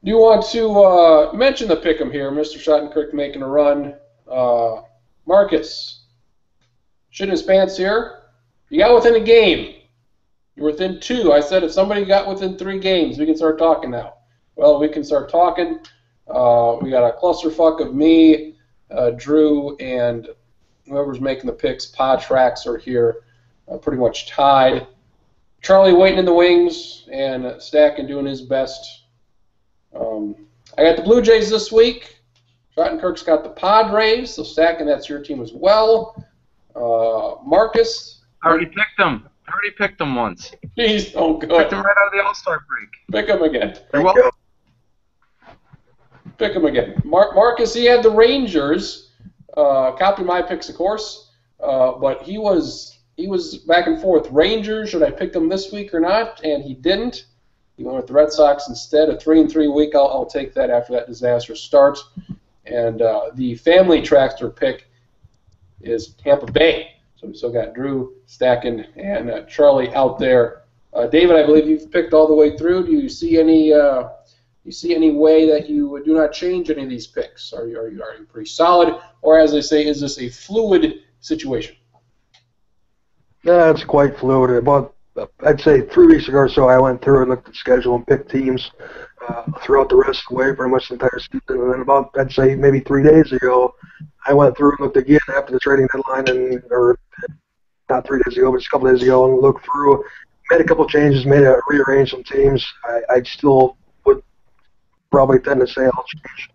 do you want to mention the pick'em here, Mr. Schottenkirk making a run? Marcus, shitting his pants here. You got within a game. You're within 2. I said if somebody got within 3 games, we can start talking now. Well, we can start talking. We got a clusterfuck of me, Drew, and whoever's making the picks. Podtrax are here, pretty much tied. Charlie waiting in the wings and stacking, doing his best. I got the Blue Jays this week. Schottenkirk's got the Padres, so stacking, that's your team as well. Marcus. I already picked them. Once. Jeez, oh good. Picked them right out of the All-Star break. Pick them again. You're welcome. Pick them again. Marcus, he had the Rangers. copied my picks, of course, but he was back and forth. Rangers, should I pick them this week or not? And he didn't. He went with the Red Sox instead. A 3-3 week, I'll take that after that disastrous start. And the family trackster pick is Tampa Bay. So we still got Drew, Stacken, and Charlie out there. David, I believe you've picked all the way through. Do you see any way that you do not change any of these picks? Are you pretty solid, or as they say, is this a fluid situation? Yeah, it's quite fluid. About I'd say 3 weeks ago or so, I went through and looked at the schedule and picked teams throughout the rest of the way, pretty much the entire season. And then about, I'd say, maybe 3 days ago, I went through and looked again after the trading deadline, or not 3 days ago, but just a couple days ago, and looked through, made a couple changes, rearranged some teams. I still would probably tend to say I'll change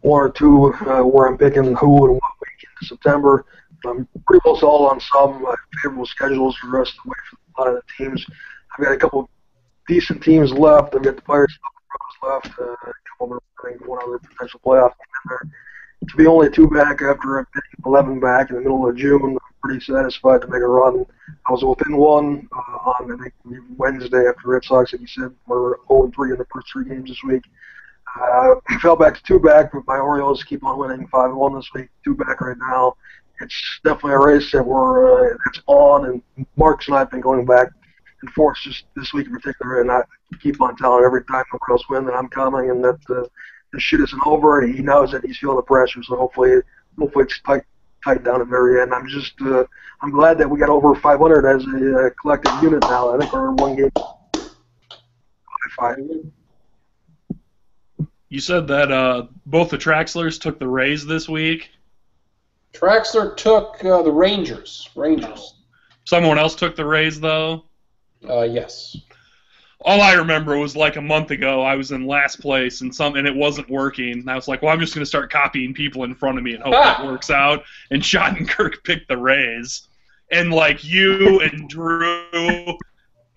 1 or 2 where I'm picking who and what week into September. I'm pretty well solid on some favorable schedules for the rest of the way for a lot of the teams. I've got a couple decent teams left. I've got the Pirates left, a couple of one other potential playoff team in there. To be only 2 back after I'm picking 11 back in the middle of June, I'm pretty satisfied to make a run. I was within 1 on, I think, Wednesday after the Red Sox, like you said, we're 0-3 in the first 3 games this week. Fell back to 2 back, but my Orioles keep on winning 5-1 this week, 2 back right now. It's definitely a race that it's on, and Mark's and I have been going back and forth just this week in particular, and I keep on telling every time the Orioles win that I'm coming and that the shit isn't over, and he knows that he's feeling the pressure, so hopefully it's tight down at the very end. I'm glad that we got over 500 as a collective unit now. I think we're 1 game 5. You said that both the Traxlers took the Rays this week. Traxler took the Rangers. Someone else took the Rays, though? Yes. All I remember was like a month ago, I was in last place and it wasn't working. And I was like, well, I'm just going to start copying people in front of me and hope that works out. And Schottenkirk picked the Rays. And like you and Drew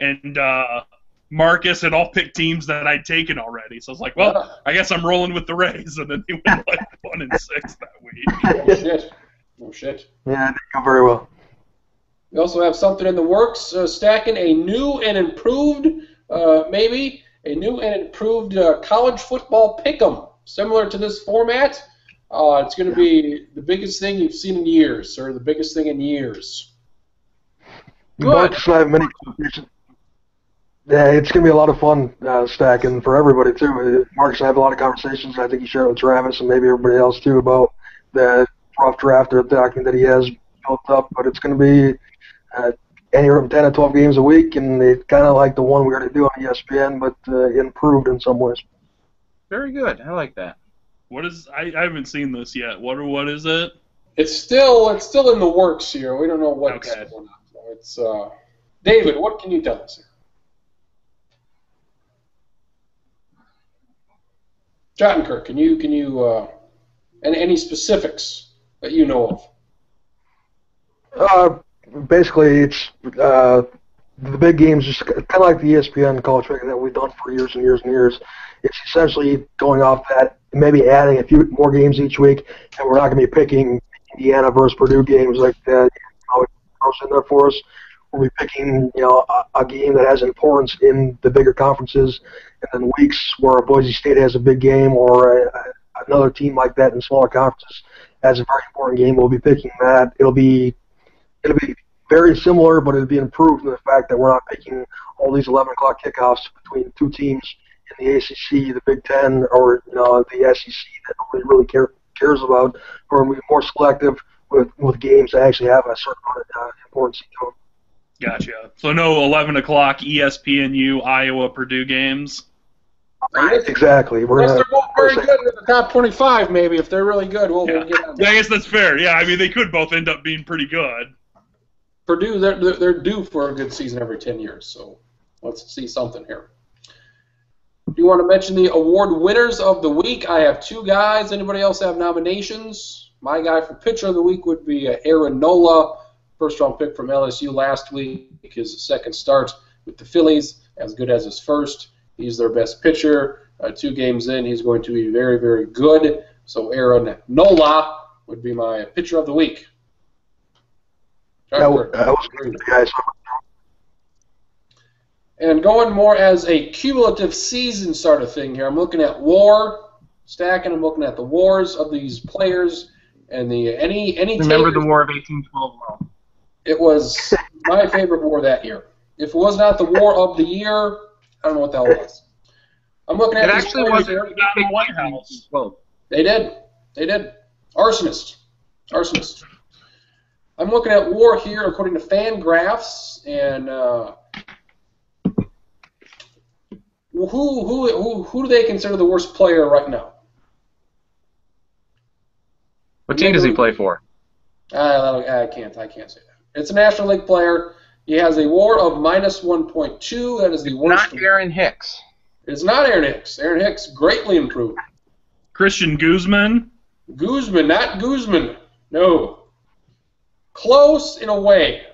and Marcus had all picked teams that I'd taken already. So I was like, well, I guess I'm rolling with the Rays. And then they went like 1-6 that week. Oh, shit. Yeah, I think I'm very well. We also have something in the works, stacking a new and improved, college football pick'em, similar to this format. It's going to be the biggest thing you've seen in years, or the biggest thing in years. Marcus and I have many conversations. Yeah, it's going to be a lot of fun stacking for everybody, too. Marcus and I have a lot of conversations. I think he shared with Travis and maybe everybody else, too, about the rough draft or document that he has built up. But it's going to be anywhere from 10 to 12 games a week, and it's kind of like the one we already do on ESPN, but improved in some ways. Very good. I like that. I haven't seen this yet. What is it? It's still in the works here. We don't know what's going on. It's David, what can you tell us here? Schottenkirk, can you any specifics that you know of? Basically, it's the big games, just kind of like the ESPN college pick that we've done for years and years and years. It's essentially going off that, maybe adding a few more games each week, and we're not going to be picking Indiana versus Purdue games like that. It's in there for us. We'll be picking, a game that has importance in the bigger conferences, and then weeks where Boise State has a big game or another team like that in smaller conferences has a very important game. We'll be picking that. It'll be very similar, but it'll be improved in the fact that we're not picking all these 11 o'clock kickoffs between 2 teams in the ACC, the Big Ten, or the SEC that nobody really cares about. Or we're more selective with games that actually have a certain importance to them. Gotcha. So no 11 o'clock ESPNU Iowa Purdue games? Exactly. Unless they're both very good in the top 25, maybe. If they're really good, we'll get on. Yeah, I guess that's fair. Yeah, I mean, they could both end up being pretty good. Purdue, they're due for a good season every 10 years, so let's see something here. Do you want to mention the award winners of the week? I have 2 guys. Anybody else have nominations? My guy for pitcher of the week would be Aaron Nola, first-round pick from LSU last week. His second start with the Phillies, as good as his first. He's their best pitcher. 2 games in, he's going to be very, very good. So Aaron Nola. would be my pitcher of the week. That was the guy. And going more as a cumulative season sort of thing here, I'm looking at WAR stacking. I'm looking at the WARs of these players and the any. Remember the War of 1812 well. It was my favorite WAR that year. If it was not the WAR of the year, I don't know what the hell it was. I'm looking at it actually was in the White House. Well, They did. Arsonist. I'm looking at WAR here according to Fangraphs, and who do they consider the worst player right now? what team does he play for? I can't say that. It's a National League player. He has a WAR of -1.2. That is the worst. Not Aaron Hicks. It's not Aaron Hicks. Aaron Hicks greatly improved. Christian Guzman. Guzman, not Guzman. No. Close in a way.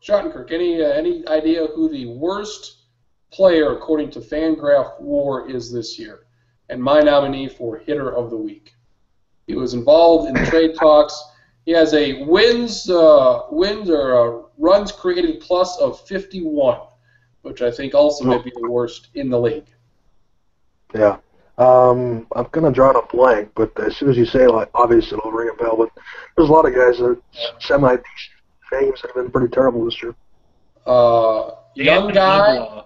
Schottenkirk, any idea who the worst player according to Fangraph WAR is this year? And my nominee for hitter of the week. He was involved in the trade talks. He has a runs created plus of 51, which I think also may be the worst in the league. Yeah. I'm going to draw a blank, but as soon as you say it, obviously it'll ring a bell. But there's a lot of guys that semi-decent names that have been pretty terrible this year. Young guy,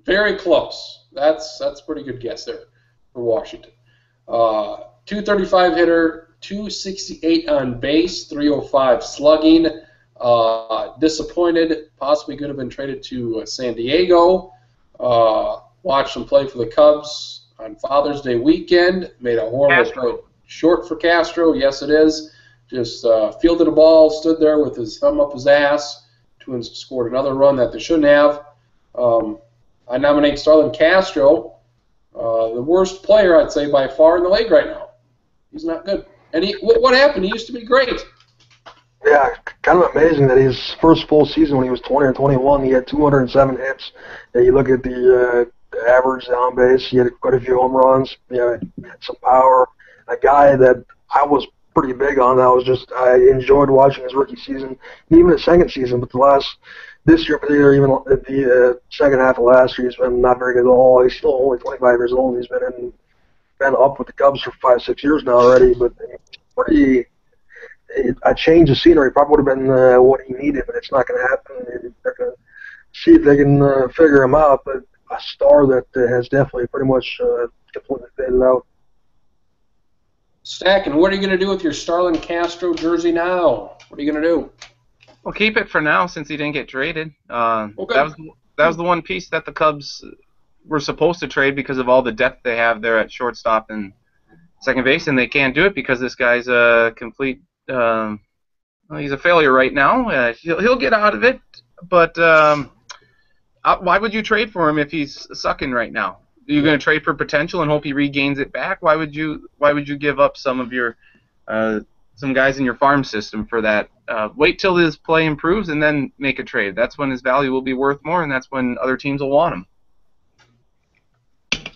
very close. That's a pretty good guess there for Washington. 235 hitter, 268 on base, 305 slugging. Disappointed, possibly could have been traded to San Diego. Watched him play for the Cubs on Father's Day weekend. Made a horrible trade. Short for Castro, yes it is. Just fielded a ball, stood there with his thumb up his ass. Twins scored another run that they shouldn't have. I nominate Starlin Castro, the worst player, I'd say, by far in the league right now. He's not good. And what happened? He used to be great. Yeah, kind of amazing that his first full season when he was 20 or 21, he had 207 hits. And you look at the average on base, he had quite a few home runs. Yeah, some power. A guy that I was pretty big on. I enjoyed watching his rookie season, even his second season. But this year, particularly even the second half of last year, he's been not very good at all. He's still only 25 years old. He's been up with the Cubs for 5-6 years now already. But a change of scenery probably would have been what he needed, but it's not going to happen. They're going to see if they can figure him out. But a star that has definitely pretty much completely faded out. Stacken, what are you going to do with your Starlin Castro jersey now? What are you going to do? Well, keep it for now since he didn't get traded. Okay. That was the one piece that the Cubs were supposed to trade because of all the depth they have there at shortstop and second base, and they can't do it because this guy's a complete he's a failure right now. He'll get out of it, but why would you trade for him if he's sucking right now? Are you going to trade for potential and hope he regains it back? Why would you give up some of your some guys in your farm system for that? Wait till his play improves and then make a trade. That's when his value will be worth more, and that's when other teams will want him.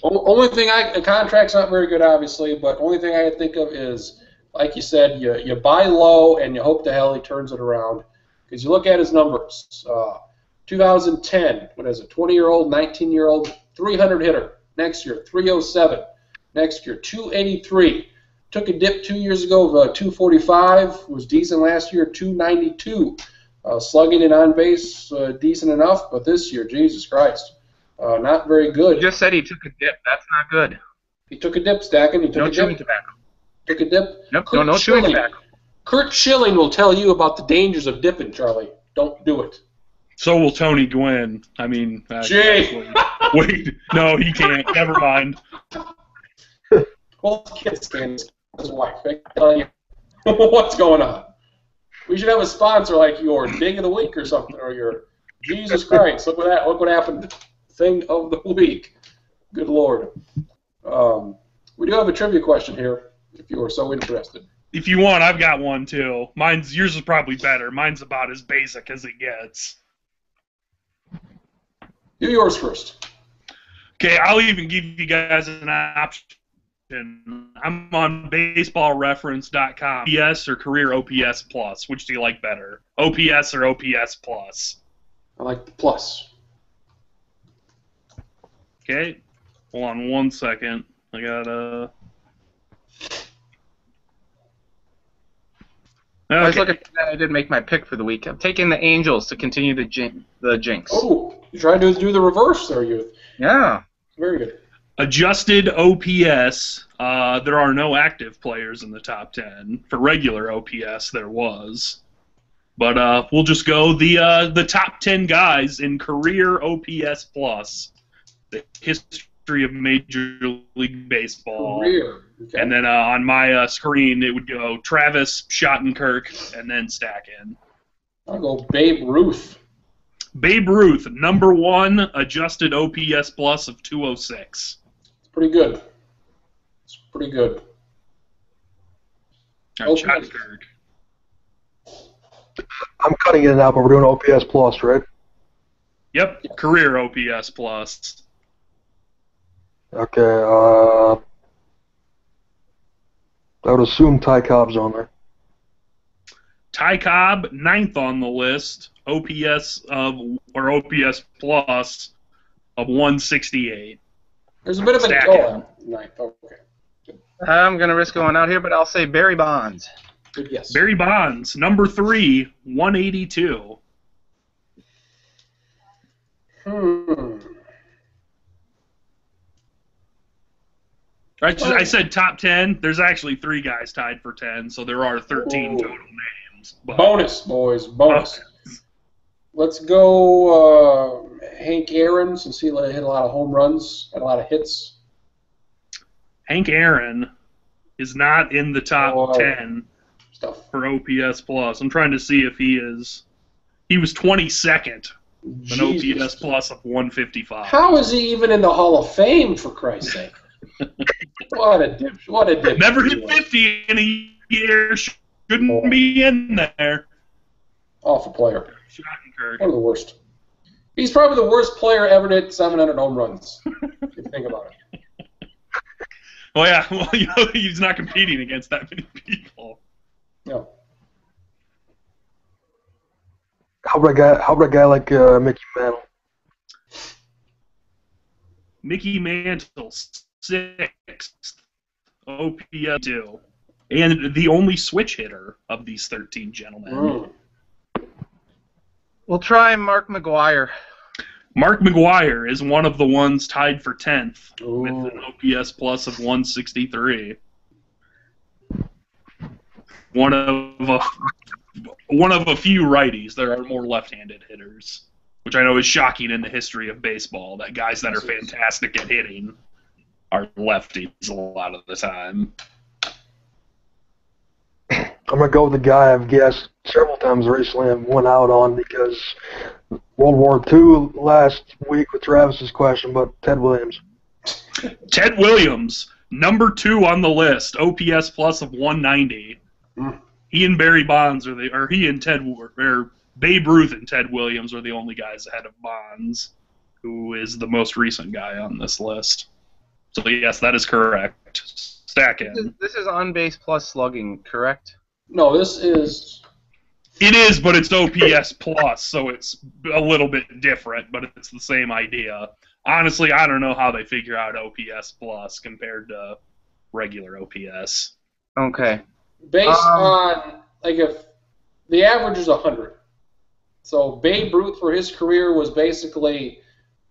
Only thing the contract's not very good, obviously, but only thing I can think of is, like you said, you buy low and you hope to hell he turns it around. Because you look at his numbers. 2010, what is it, 20-year-old, 19-year-old, 300 hitter. Next year, 307. Next year, 283. Took a dip 2 years ago of 245. Was decent last year, 292. Slugging and on base, decent enough, but this year, Jesus Christ, not very good. You just said he took a dip. That's not good. He took a dip, Stacken. He took a chewing dip. Tobacco. Took a dip. Nope, no chewing tobacco. Kurt Schilling will tell you about the dangers of dipping, Charlie. Don't do it. So will Tony Gwynn. I mean, Jay. Wait, no, he can't. Never mind. Well, kids can his wife. I can tell you what's going on. We should have a sponsor like your Dig of the Week or something, or your Jesus Christ. Look what happened. Thing of the week. Good Lord. We do have a trivia question here, if you are so interested. If you want, I've got one too. Yours is probably better. Mine's about as basic as it gets. Do yours first. Okay, I'll even give you guys an option. I'm on baseballreference.com. OPS or career OPS plus? Which do you like better? OPS or OPS plus? I like the plus. Okay, hold on 1 second. I got I was Okay. looking for that. I did make my pick for the week. I'm taking the Angels to continue the jinx. Oh, you trying to do the reverse there, Youth. Yeah. Very good. Adjusted OPS, there are no active players in the top 10. For regular OPS, there was. But we'll just go the top 10 guys in career OPS plus, the history of Major League Baseball. Career. Okay. And then on my screen, it would go Travis, Schottenkirk, and then stack in. I'll go Babe Ruth. Babe Ruth, number 1, adjusted OPS plus of 206. Pretty good. It's pretty good. All right, Schottenkirk. I'm cutting it out, but we're doing OPS plus, right? Yep, career OPS plus. Okay, I would assume Ty Cobb's on there. Ty Cobb, 9th on the list, OPS plus of 168. There's a bit of a Stack ninth. Okay. I'm going to risk going out here, but I'll say Barry Bonds. Good guess. Barry Bonds, number 3, 182. I said top 10. There's actually 3 guys tied for 10, so there are 13 total names. But Bonus, boys. Bonus. Let's go Hank Aaron, since he hit a lot of home runs, had a lot of hits. Hank Aaron is not in the top 10 stuff for OPS plus. I'm trying to see if he is. He was 22nd, an OPS plus of 155. How is he even in the Hall of Fame, for Christ's sake? What a dip! What a dip! Never hit 50 in a year. Shouldn't be in there. Awful player. Schottenkirk. One of the worst. He's probably the worst player ever to hit 700 home runs. If you think about it. Well, yeah. Well, you know, he's not competing against that many people. No. How about a guy like Mickey Mantle? Mickey Mantle, 6th, OPS 2, and the only switch hitter of these 13 gentlemen. We'll try Mark McGwire. Mark McGwire is one of the ones tied for 10th Ooh. with an OPS plus of 163. One of a few righties. There are more left-handed hitters, which I know is shocking in the history of baseball, that guys that are fantastic at hitting are lefties a lot of the time. I'm going to go with the guy I've guessed several times recently and went out on because World War II last week with Travis's question, but Ted Williams. Ted Williams, number 2 on the list, OPS plus of 190. He and Barry Bonds or Babe Ruth and Ted Williams are the only guys ahead of Bonds, who is the most recent guy on this list. So yes, that is correct. Stack in. This is on base plus slugging, correct? No, this is. It is, but it's OPS plus, so it's a little bit different, but it's the same idea. Honestly, I don't know how they figure out OPS plus compared to regular OPS. Okay. Based on, like, if the average is 100. So Babe Ruth for his career was basically,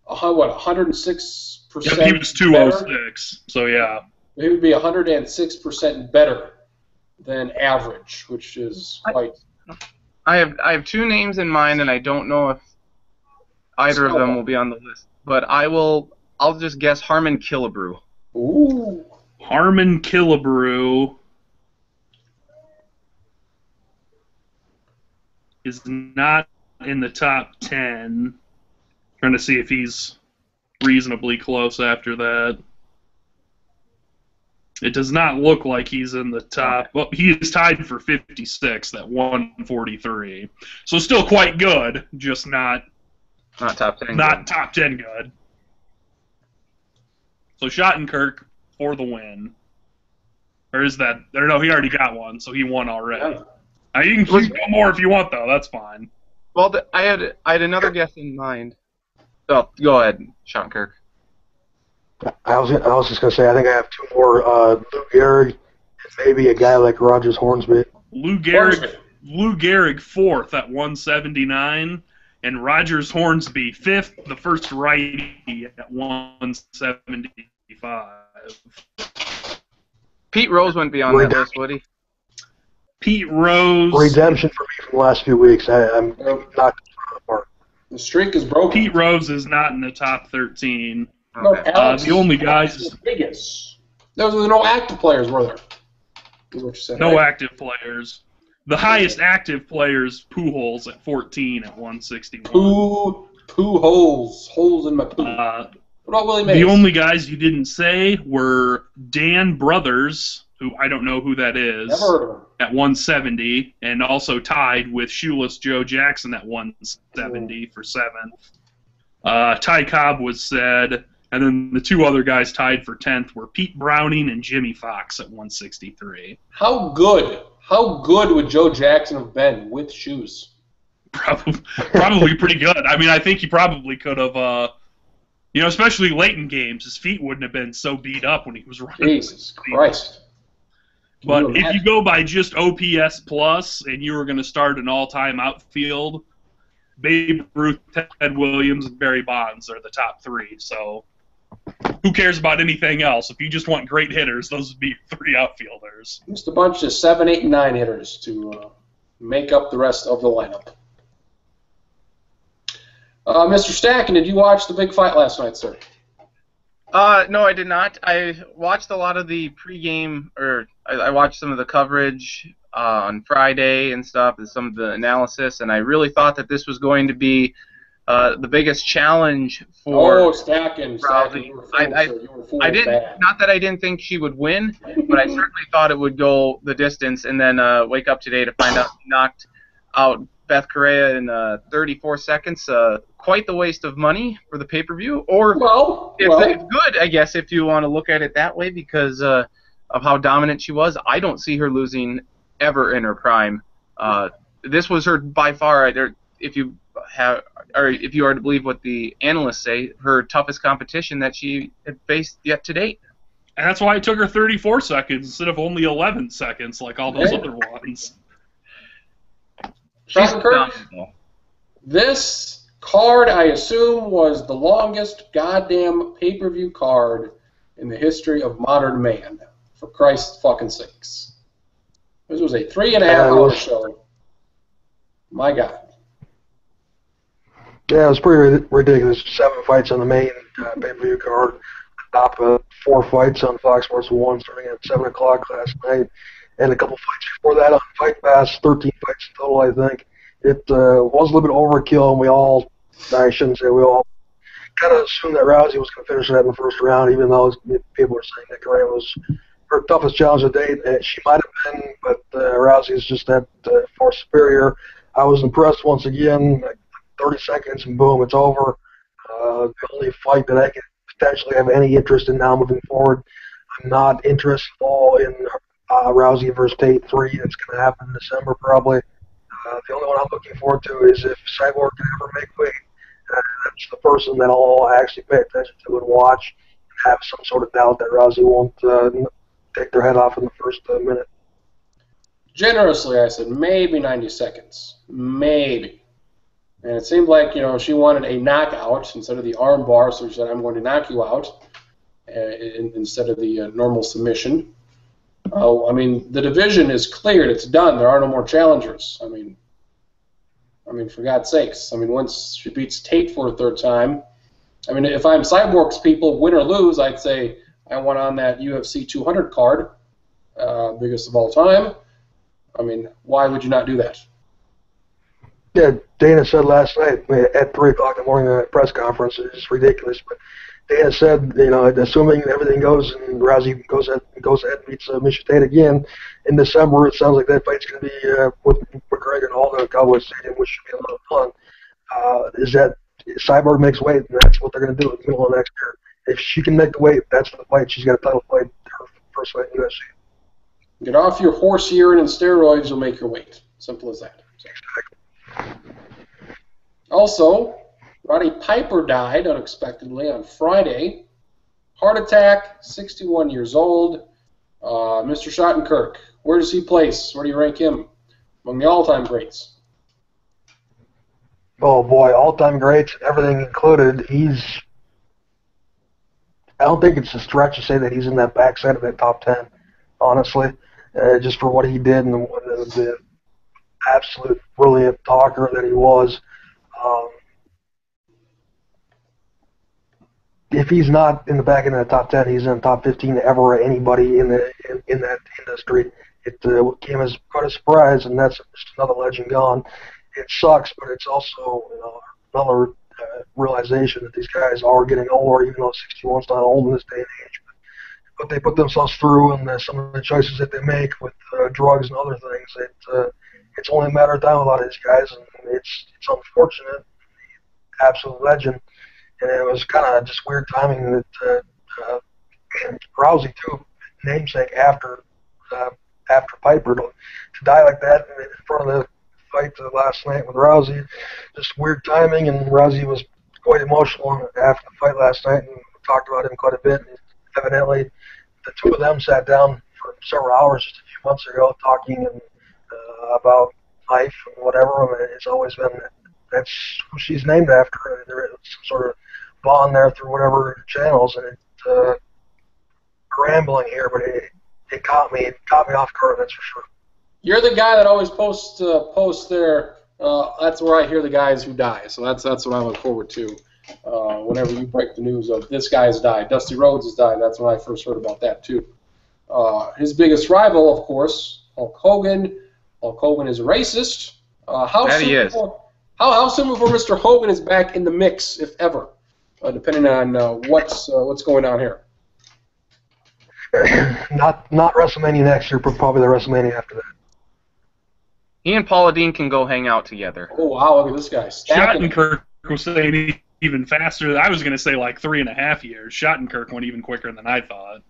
106%? Yep, he was 206, so yeah. He would be 106% better than average, which is quite. I have 2 names in mind, and I don't know if either of them will be on the list. But I'll just guess Harmon Killebrew. Ooh. Harmon Killebrew is not in the top 10. Trying to see if he's reasonably close after that. It does not look like he's in the top. Well, he is tied for 56 at 143. So still quite good, just not top 10. not top 10 good. So Schottenkirk for the win. Or is that? Or no, he already got one, so he won already. Yeah. You can keep one more if you want, though. That's fine. Well, I had another guess in mind. Oh, go ahead, Schottenkirk. I was just gonna say I think I have two more. Lou Gehrig, and maybe a guy like Rogers Hornsby. Lou Gehrig fourth at 179, and Rogers Hornsby fifth, the first righty at 175. Pete Rose wouldn't be on that list, would he? Pete Rose. Redemption for me from the last few weeks. I'm not apart. The streak is broken. Pete Rose is not in the top 13. Okay. The only guys. Vegas. There was no active players, were there? Is what you said. No right? active players. The highest active players, Pujols at 14 at 161. Holes in my poo. What about Willie Mays? The only guys you didn't say were Dan Brothers, who I don't know who that is, Never heard of him. at 170, and also tied with Shoeless Joe Jackson at 170 for 7th. Ty Cobb was said, and then the two other guys tied for 10th were Pete Browning and Jimmy Fox at 163. How good would Joe Jackson have been with shoes? Probably pretty good. I mean, I think he probably could have, especially late in games, his feet wouldn't have been so beat up when he was running. Jesus Christ. But if you go by just OPS plus and you were going to start an all-time outfield, Babe Ruth, Ted Williams, and Barry Bonds are the top three. So who cares about anything else? If you just want great hitters, those would be three outfielders. Just a bunch of 7, 8, and 9 hitters to make up the rest of the lineup. Mr. Stacken, did you watch the big fight last night, sir? No, I did not. I watched a lot of the pregame, or I watched some of the coverage on Friday and stuff, and some of the analysis, and I really thought that this was going to be the biggest challenge for. Oh, Stacken, you were fooled, I didn't. bad. Not that I didn't think she would win, but I certainly thought it would go the distance, and then wake up today to find out she knocked out Beth Correa in 34 seconds. Quite the waste of money for the pay-per-view. Or it's good, I guess, if you want to look at it that way, because of how dominant she was. I don't see her losing ever in her prime. This was her by far, if you are to believe what the analysts say, her toughest competition that she had faced yet to date. And that's why it took her 34 seconds instead of only 11 seconds like all those other ones. She's phenomenal. This card, I assume, was the longest goddamn pay-per-view card in the history of modern man. For Christ's fucking sakes. This was a 3.5-hour show. My God. Yeah, it was pretty ridiculous. 7 fights on the main pay-per-view card. Top 4 fights on Fox Sports 1 starting at 7 o'clock last night. And a couple fights before that on Fight Pass, 13 fights in total, I think. It was a little bit overkill, and we all kind of assumed that Rousey was going to finish that in the first round, even though people were saying that Correa was her toughest challenge to date. She might have been, but Rousey is just that far superior. I was impressed once again. 30 seconds, and boom, it's over. The only fight that I can potentially have any interest in now moving forward. I'm not interested at all in Rousey versus Tate 3. That's going to happen in December probably. The only one I'm looking forward to is if Cyborg can ever make weight. That's the person that I'll actually pay attention to and watch and have some sort of doubt that Rousey won't take their head off in the first minute. Generously, I said maybe 90 seconds. Maybe. And it seemed like, she wanted a knockout instead of the arm bar, so she said, I'm going to knock you out instead of the normal submission. The division is cleared. It's done. There are no more challengers. I mean, for God's sakes. Once she beats Tate for a third time, if I'm Cyborg's people, win or lose, I'd say I want on that UFC 200 card, biggest of all time. Why would you not do that? Yeah, Dana said last night at 3 o'clock in the morning at a press conference, it's ridiculous, but Dana said, assuming everything goes and Rousey goes ahead and beats Miesha Tate again in December, it sounds like that fight's going to be with McGregor and Aldo at Cowboy Stadium, which should be a lot of fun. Is that Cyborg makes weight, and that's what they're going to do in the middle of next year. if she can make the weight, that's the fight. She's got a title fight, her first fight in UFC. Get off your horse urine and steroids, you'll make your weight. Simple as that. Also, Roddy Piper died unexpectedly on Friday. Heart attack, 61 years old. Mr. Shattenkirk, where does he place? Where do you rank him among the all-time greats? Oh boy, all-time greats, everything included. I don't think it's a stretch to say that he's in that backside of that top 10, honestly. Just for what he did and the absolute brilliant talker that he was. If he's not in the back end of the top 10, he's in the top 15 ever. Anybody in that industry. It came as quite a surprise, and that's just another legend gone. It sucks, but it's also another realization that these guys are getting older, even though 61's not old in this day and age. But they put themselves through, and some of the choices that they make with drugs and other things, it's only a matter of time with a lot of these guys, and it's unfortunate. Absolute legend. And it was kind of just weird timing that Rousey, too, namesake after Piper, to die like that in front of the fight last night with Rousey. Just weird timing, and Rousey was quite emotional after the fight last night and talked about him quite a bit. And evidently, the two of them sat down for several hours just a few months ago talking about life and whatever. And it's always been that's who she's named after. There is some sort of bond there through whatever channels, and it's rambling here, but it caught me off guard, that's for sure. You're the guy that always posts there. That's where I hear the guys who die. So that's what I look forward to. Whenever you break the news of this guy has died, Dusty Rhodes has died. That's when I first heard about that too. His biggest rival, of course, Hulk Hogan. Hulk Hogan is a racist. He is. How soon before Mr. Hogan is back in the mix, if ever, depending on what's going on here? Not WrestleMania next year, but probably the WrestleMania after that. He and Paula Dean can go hang out together. Oh, wow, look at this guy. Shattenkirk was saying even faster. I was going to say like 3.5 years. Shattenkirk went even quicker than I thought.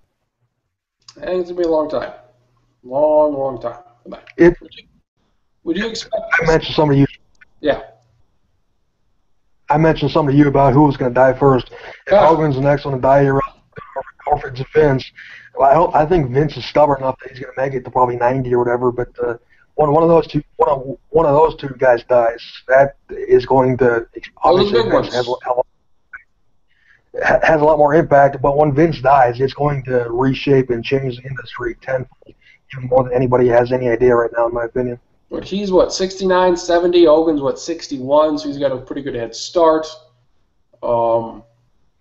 I think it's going to be a long time. Long time. Would you expect I mentioned something to you. Yeah. I mentioned something to you about who was going to die first. If Hogan's the next one to die here, or if it's Vince. Well, I think Vince is stubborn enough that he's going to make it to probably 90 or whatever. But one of those two guys dies, that is going to obviously has a lot more impact. But when Vince dies, it's going to reshape and change the industry tenfold, even more than anybody has any idea right now, in my opinion. But he's, 69, 70. Hogan's, 61, so he's got a pretty good head start. But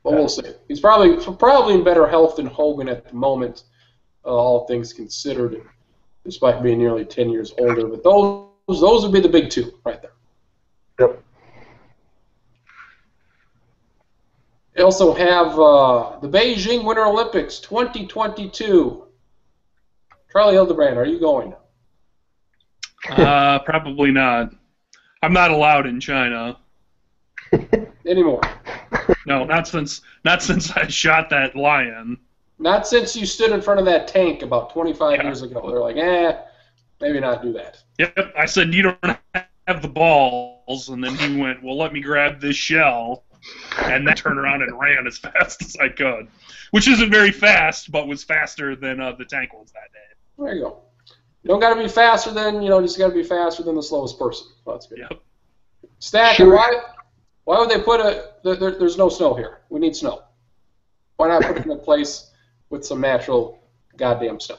we'll see. He's probably in better health than Hogan at the moment, all things considered, despite being nearly 10 years older. But those would be the big two right there. Yep. They also have the Beijing Winter Olympics 2022. Charlie Hildebrand, are you going? Probably not. I'm not allowed in China anymore. No, not since I shot that lion. Not since you stood in front of that tank about 25 years ago. They're like, maybe not do that. Yep, I said, you don't have the balls, and then he went, well, let me grab this shell, and then turned around and ran as fast as I could, which isn't very fast, but was faster than the tank was that day. There you go. You don't got to be faster than, just got to be faster than the slowest person. Well, that's good. Yep. Stack, sure. Why would they put there's no snow here. We need snow. Why not put it in a place with some natural goddamn snow?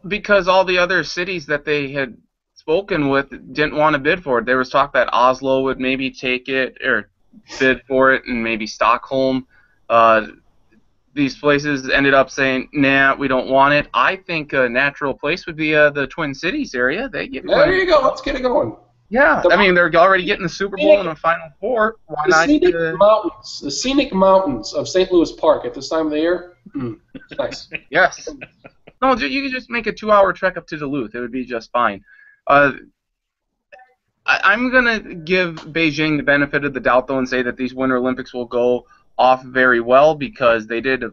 Because all the other cities that they had spoken with didn't want to bid for it. There was talk that Oslo would maybe take it or bid for it, and maybe Stockholm. These places ended up saying, nah, we don't want it. I think a natural place would be the Twin Cities area. There you go. Let's get it going. Yeah, they're already getting the Super Bowl and the Final Four. Why not? The scenic mountains of St. Louis Park at this time of the year. It's nice. Yes. No, you could just make a 2-hour trek up to Duluth. It would be just fine. I'm going to give Beijing the benefit of the doubt, though, and say that these Winter Olympics will go off very well because they did,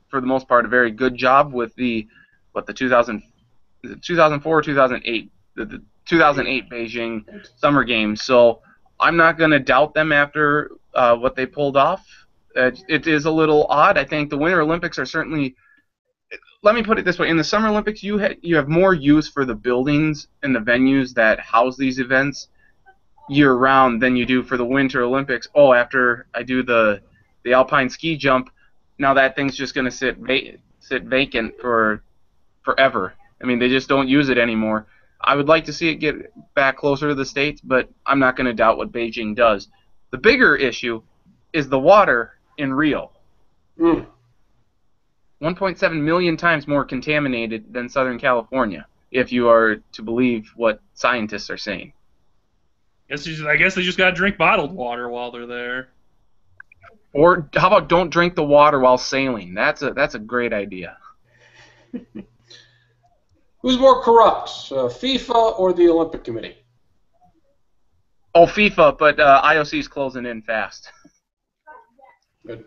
for the most part, a very good job with the 2004 or 2008, the 2008 Beijing Summer Games. So I'm not going to doubt them after what they pulled off. It is a little odd. I think the Winter Olympics are certainly. Let me put it this way: in the Summer Olympics, you have more use for the buildings and the venues that house these events year-round than you do for the Winter Olympics. Oh, after I do the alpine ski jump, now that thing's just going to sit vacant for forever. I mean, they just don't use it anymore. I would like to see it get back closer to the States, but I'm not going to doubt what Beijing does. The bigger issue is the water in Rio. 1.7 million times more contaminated than Southern California, if you are to believe what scientists are saying. I guess they just got to drink bottled water while they're there. Or how about don't drink the water while sailing? That's a great idea. Who's more corrupt, FIFA or the Olympic Committee? Oh, FIFA, but IOC's closing in fast. Good.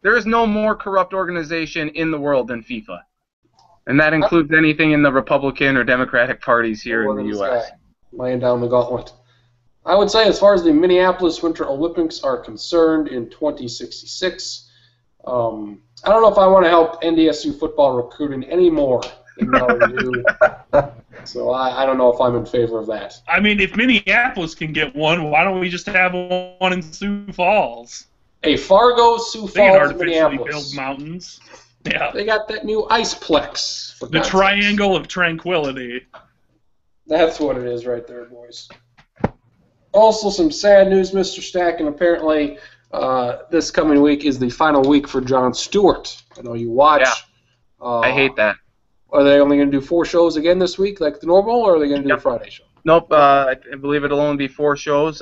There is no more corrupt organization in the world than FIFA. And that includes anything in the Republican or Democratic parties here in the U.S. Laying down the gauntlet. I would say as far as the Minneapolis Winter Olympics are concerned in 2066, I don't know if I want to help NDSU football recruiting any more than we already do. So I don't know if I'm in favor of that. I mean, if Minneapolis can get one, why don't we just have one in Sioux Falls? A Fargo, Sioux They can Falls, artificially Minneapolis. build mountains. Yeah. They got that new Iceplex. The Triangle of Tranquility. That's what it is right there, boys. Also, some sad news, Mr. Stack, and apparently this coming week is the final week for Jon Stewart. I know you watch. Yeah. I hate that. Are they only going to do 4 shows again this week, like the normal, or are they going to do a Friday show? Nope. I believe it'll only be 4 shows.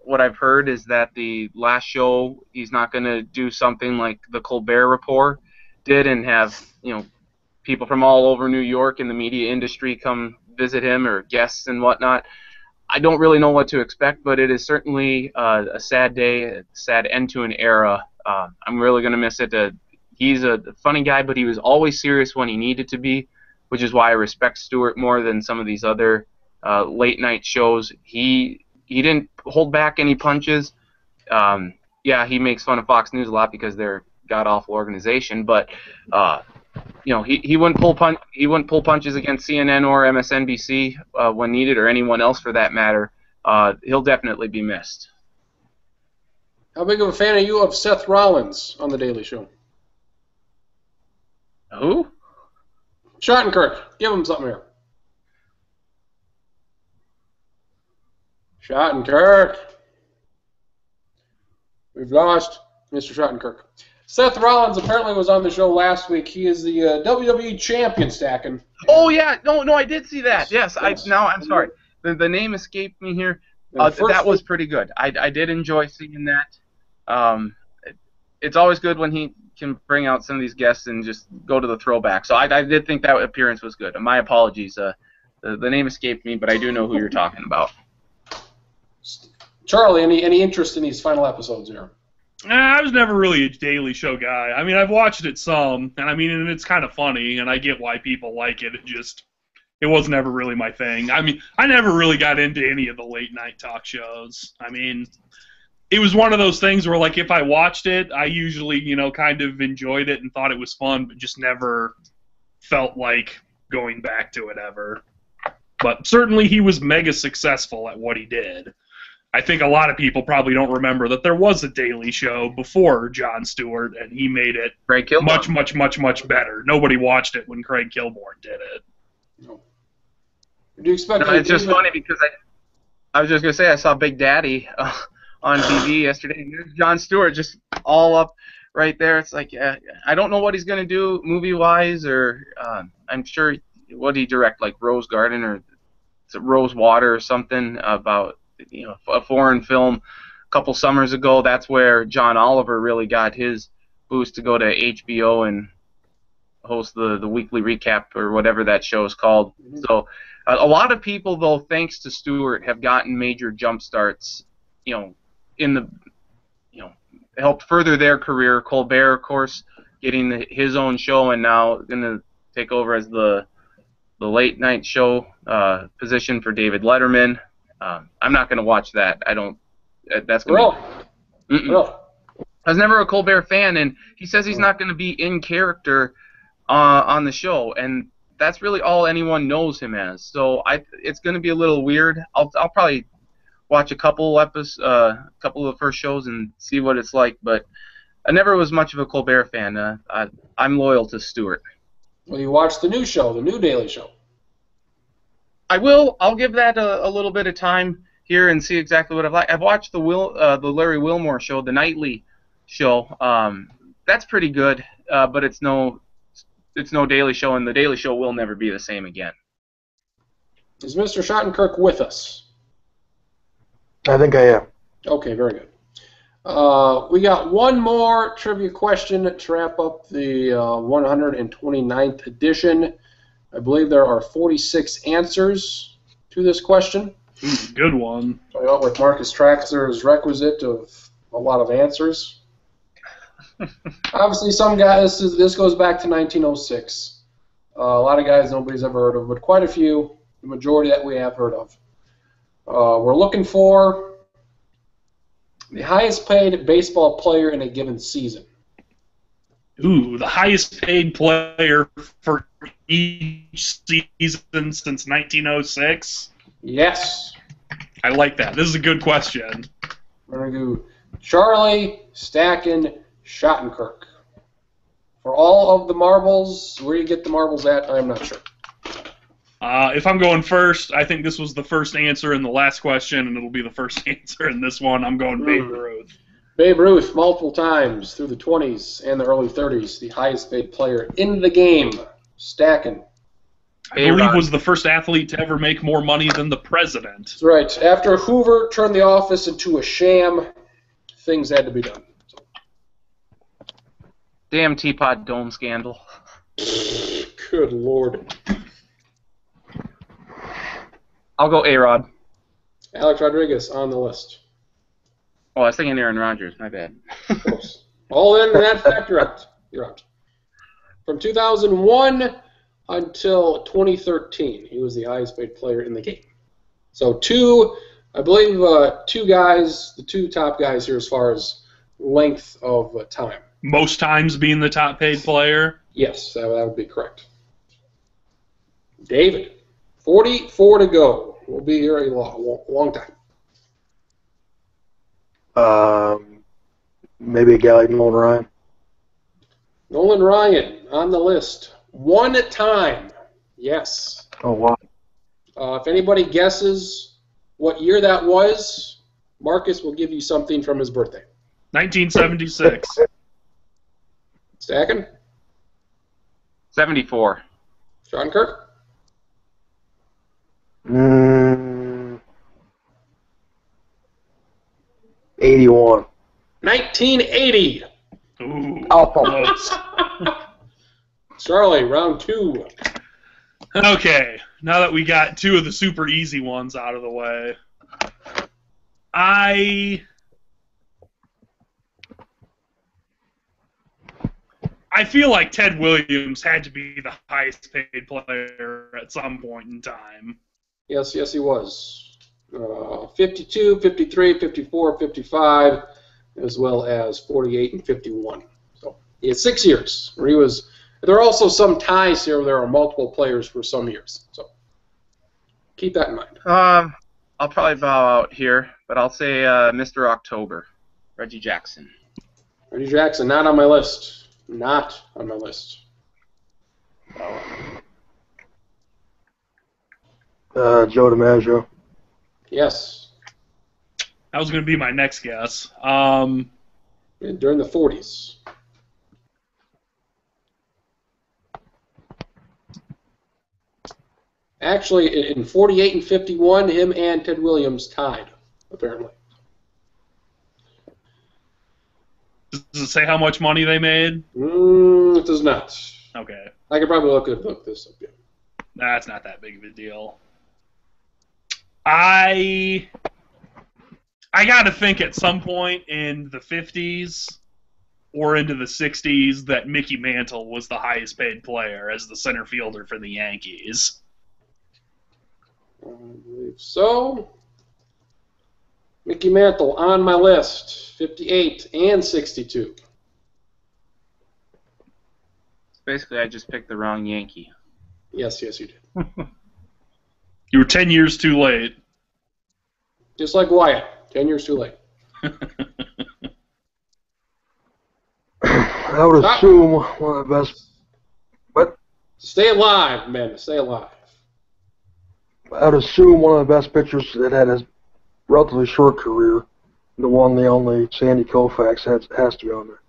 What I've heard is that the last show he's not going to do something like the Colbert Report did and have people from all over New York in the media industry come visit him or guests and whatnot. I don't really know what to expect, but it is certainly a sad day, a sad end to an era. I'm really going to miss it. He's a funny guy, but he was always serious when he needed to be, which is why I respect Stewart more than some of these other late-night shows. He didn't hold back any punches. Yeah, he makes fun of Fox News a lot because they're a god-awful organization, but he wouldn't pull punches against CNN or MSNBC when needed, or anyone else for that matter. He'll definitely be missed. How big of a fan are you of Seth Rollins on The Daily Show? Who? Schottenkirk. Give him something here. Schottenkirk. We've lost Mr. Schottenkirk. Seth Rollins apparently was on the show last week. He is the WWE champion, Stacking. Oh yeah, no, I did see that. Yes, I'm sorry. The name escaped me here. That was pretty good. I did enjoy seeing that. It's always good when he can bring out some of these guests and just go to the throwback. So I did think that appearance was good. My apologies. The name escaped me, but I do know who you're talking about. Charlie, any interest in these final episodes here? I was never really a Daily Show guy. I mean, I've watched it some, and it's kind of funny, and I get why people like it. It was never really my thing. I mean, I never really got into any of the late-night talk shows. I mean, it was one of those things where, like, if I watched it, I usually, kind of enjoyed it and thought it was fun, but just never felt like going back to it ever. But certainly he was mega successful at what he did. I think a lot of people probably don't remember that there was a Daily Show before Jon Stewart, and he made it much, much, much, much better. Nobody watched it when Craig Kilborn did it. No. Do you expect? No, it's just funny because I was just gonna say I saw Big Daddy on TV yesterday, and there's Jon Stewart just all up right there. It's like I don't know what he's gonna do movie-wise, or I'm sure what he direct, like Rose Garden or Rose Water or something about. A foreign film a couple summers ago. That's where John Oliver really got his boost to go to HBO and host the weekly recap or whatever that show is called. Mm-hmm. So a lot of people, though, thanks to Stewart, have gotten major jump starts, in the helped further their career. Colbert, of course, getting his own show, and now going to take over as the late night show position for David Letterman. I'm not going to watch that. I don't. That's going to. Really? I was never a Colbert fan, and he says he's not going to be in character on the show, and that's really all anyone knows him as. So it's going to be a little weird. I'll probably watch a couple of the first shows and see what it's like, but I never was much of a Colbert fan. I'm loyal to Stewart. Well, you watch the new show, the new Daily Show. I will. I'll give that a little bit of time here and see exactly what I've liked. I've watched the Larry Wilmore show, the nightly show. That's pretty good, but it's no Daily Show, and the Daily Show will never be the same again. Is Mr. Schottenkirk with us? I think I am. Okay, very good. We got one more trivia question to wrap up the 129th edition. I believe there are 46 answers to this question. Good one. With Marcus Traxler's requisite of a lot of answers. Obviously, some guys, this goes back to 1906. A lot of guys nobody's ever heard of, but quite a few, the majority that we have heard of. We're looking for the highest paid baseball player in a given season. Ooh, the highest paid player for each season since 1906? Yes. I like that. This is a good question. We're going to do Charlie, Stacken, Schottenkirk. For all of the marbles, where you get the marbles at, I'm not sure. If I'm going first, I think this was the first answer in the last question, and it'll be the first answer in this one. I'm going Babe Ruth. Babe Ruth, multiple times through the 20s and the early 30s, the highest paid player in the game. Stacken. I believe was the first athlete to ever make more money than the president. That's right. After Hoover turned the office into a sham, things had to be done. Damn Teapot Dome scandal. Good Lord. I'll go A-Rod. Alex Rodriguez on the list. Oh, I was thinking Aaron Rodgers. My bad. Of course. All in that fact, you're out. You're out. From 2001 until 2013, he was the highest paid player in the game. So I believe two guys, the two top guys here as far as length of time. Most times being the top paid player? Yes, that would be correct. David, 44 to go. We'll be here a long time. Maybe a guy like Nolan Ryan. Nolan Ryan on the list. One time. Yes. Oh, wow. If anybody guesses what year that was, Marcus will give you something from his birthday. 1976. Stacken? 74. Schottenkirk? 81. 1980. Ooh. Almost. Charlie, round two. Okay, now that we got two of the super easy ones out of the way, I feel like Ted Williams had to be the highest paid player at some point in time. Yes, he was. 52, 53, 54, 55, as well as 48 and 51. So he had 6 years where he was. There are also some ties here where there are multiple players for some years. So keep that in mind. I'll probably bow out here, but I'll say Mr. October, Reggie Jackson. Reggie Jackson, not on my list. Not on my list. Joe DiMaggio. Yes. That was going to be my next guess. During the 40s. Actually, in 48 and 51, him and Ted Williams tied, apparently. Does it say how much money they made? It does not. Okay. I could probably look this up. Yeah. That's not that big of a deal. I I got to think at some point in the 50s or into the 60s that Mickey Mantle was the highest paid player as the center fielder for the Yankees. I believe so. Mickey Mantle on my list, 58 and 62. Basically, I just picked the wrong Yankee. Yes, you did. You were 10 years too late. Just like Wyatt, 10 years too late. I would assume one of the best. What? Stay alive, men. Stay alive. I would assume one of the best pitchers that had a relatively short career, the one, the only, Sandy Koufax has to be on there.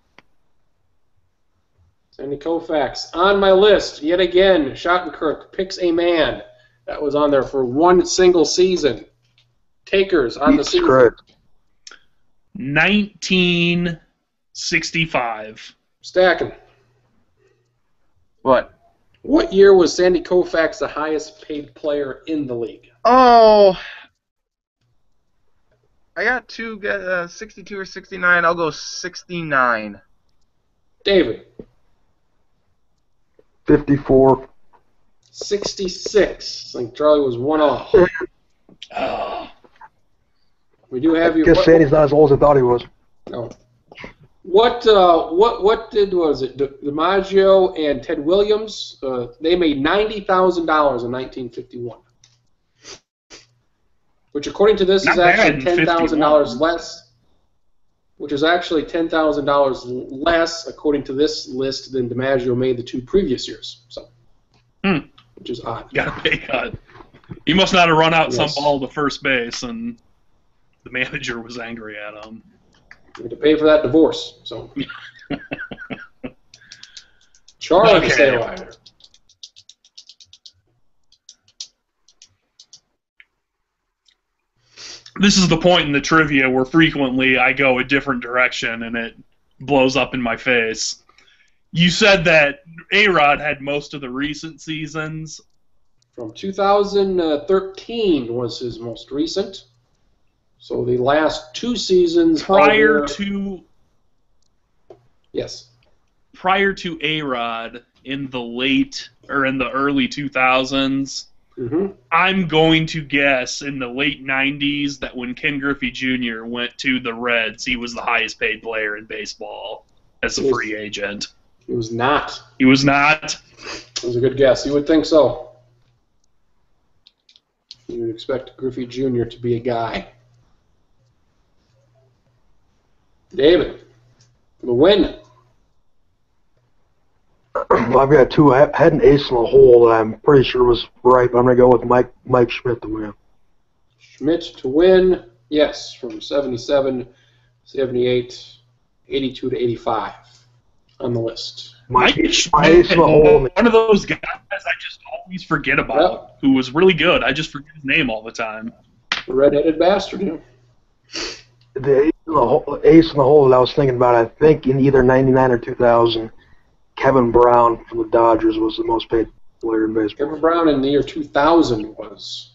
Sandy Koufax on my list yet again. Schottenkirk picks a man that was on there for one single season. Takers on the season. Correct. 1965. Stacking. What? What year was Sandy Koufax the highest paid player in the league? Oh, I got 62 or 69. I'll go 69. David. 54. 66. I think Charlie was one off. Oh. We do have you. I guess Sandy's not as old as I thought he was. No. What was it? DiMaggio and Ted Williams? They made $90,000 in 1951, which, according to this, is actually $10,000 less. Which is actually $10,000 less, according to this list, than DiMaggio made the two previous years. So, which is odd. Got a pay cut. He must not have run out Yes. some ball to first base, and the manager was angry at him. We had to pay for that divorce. So, Charlie, Okay. stay alive. This is the point in the trivia where frequently I go a different direction and it blows up in my face. You said that A-Rod had most of the recent seasons. From 2013 was his most recent. So the last two seasons Prior to A-Rod in the early 2000s, I'm going to guess in the late 90s that when Ken Griffey Jr. went to the Reds, he was the highest paid player in baseball as a free agent. He was not. He was not? That was a good guess. You would think so. You would expect Griffey Jr. to be a guy. David, for the win. Well, I've got two. I had an ace in the hole that I'm pretty sure was ripe. I'm going to go with Mike Schmidt to win. Schmidt to win, yes, from 77, 78, 82 to 85 on the list. Mike Schmidt, one of those guys I just always forget about, who was really good. I just forget his name all the time. The red-headed bastard, yeah. The ace in the hole that I was thinking about, I think in either 99 or 2000, Kevin Brown from the Dodgers was the most paid player in baseball. Kevin Brown in the year 2000 was.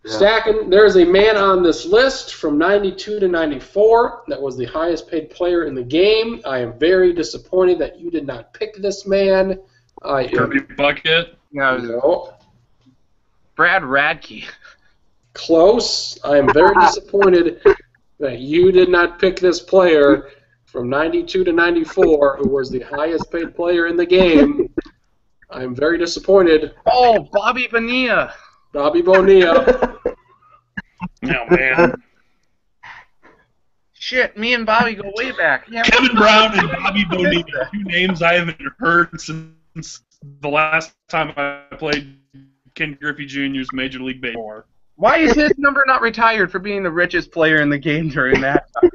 Yeah. Stacking, there's a man on this list from 92 to 94 that was the highest paid player in the game. I am very disappointed that you did not pick this man. Kirby Bucket? No. Brad Radke. Close. I am very disappointed that you did not pick this player from 92 to 94, who was the highest paid player in the game. I am very disappointed. Oh, Bobby Bonilla. Bobby Bonilla. Oh, man. Shit, me and Bobby go way back. Yeah, Kevin Brown and Bobby Bonilla, two names I haven't heard since the last time I played Ken Griffey Jr.'s Major League Baseball. Why is his number not retired for being the richest player in the game during that time?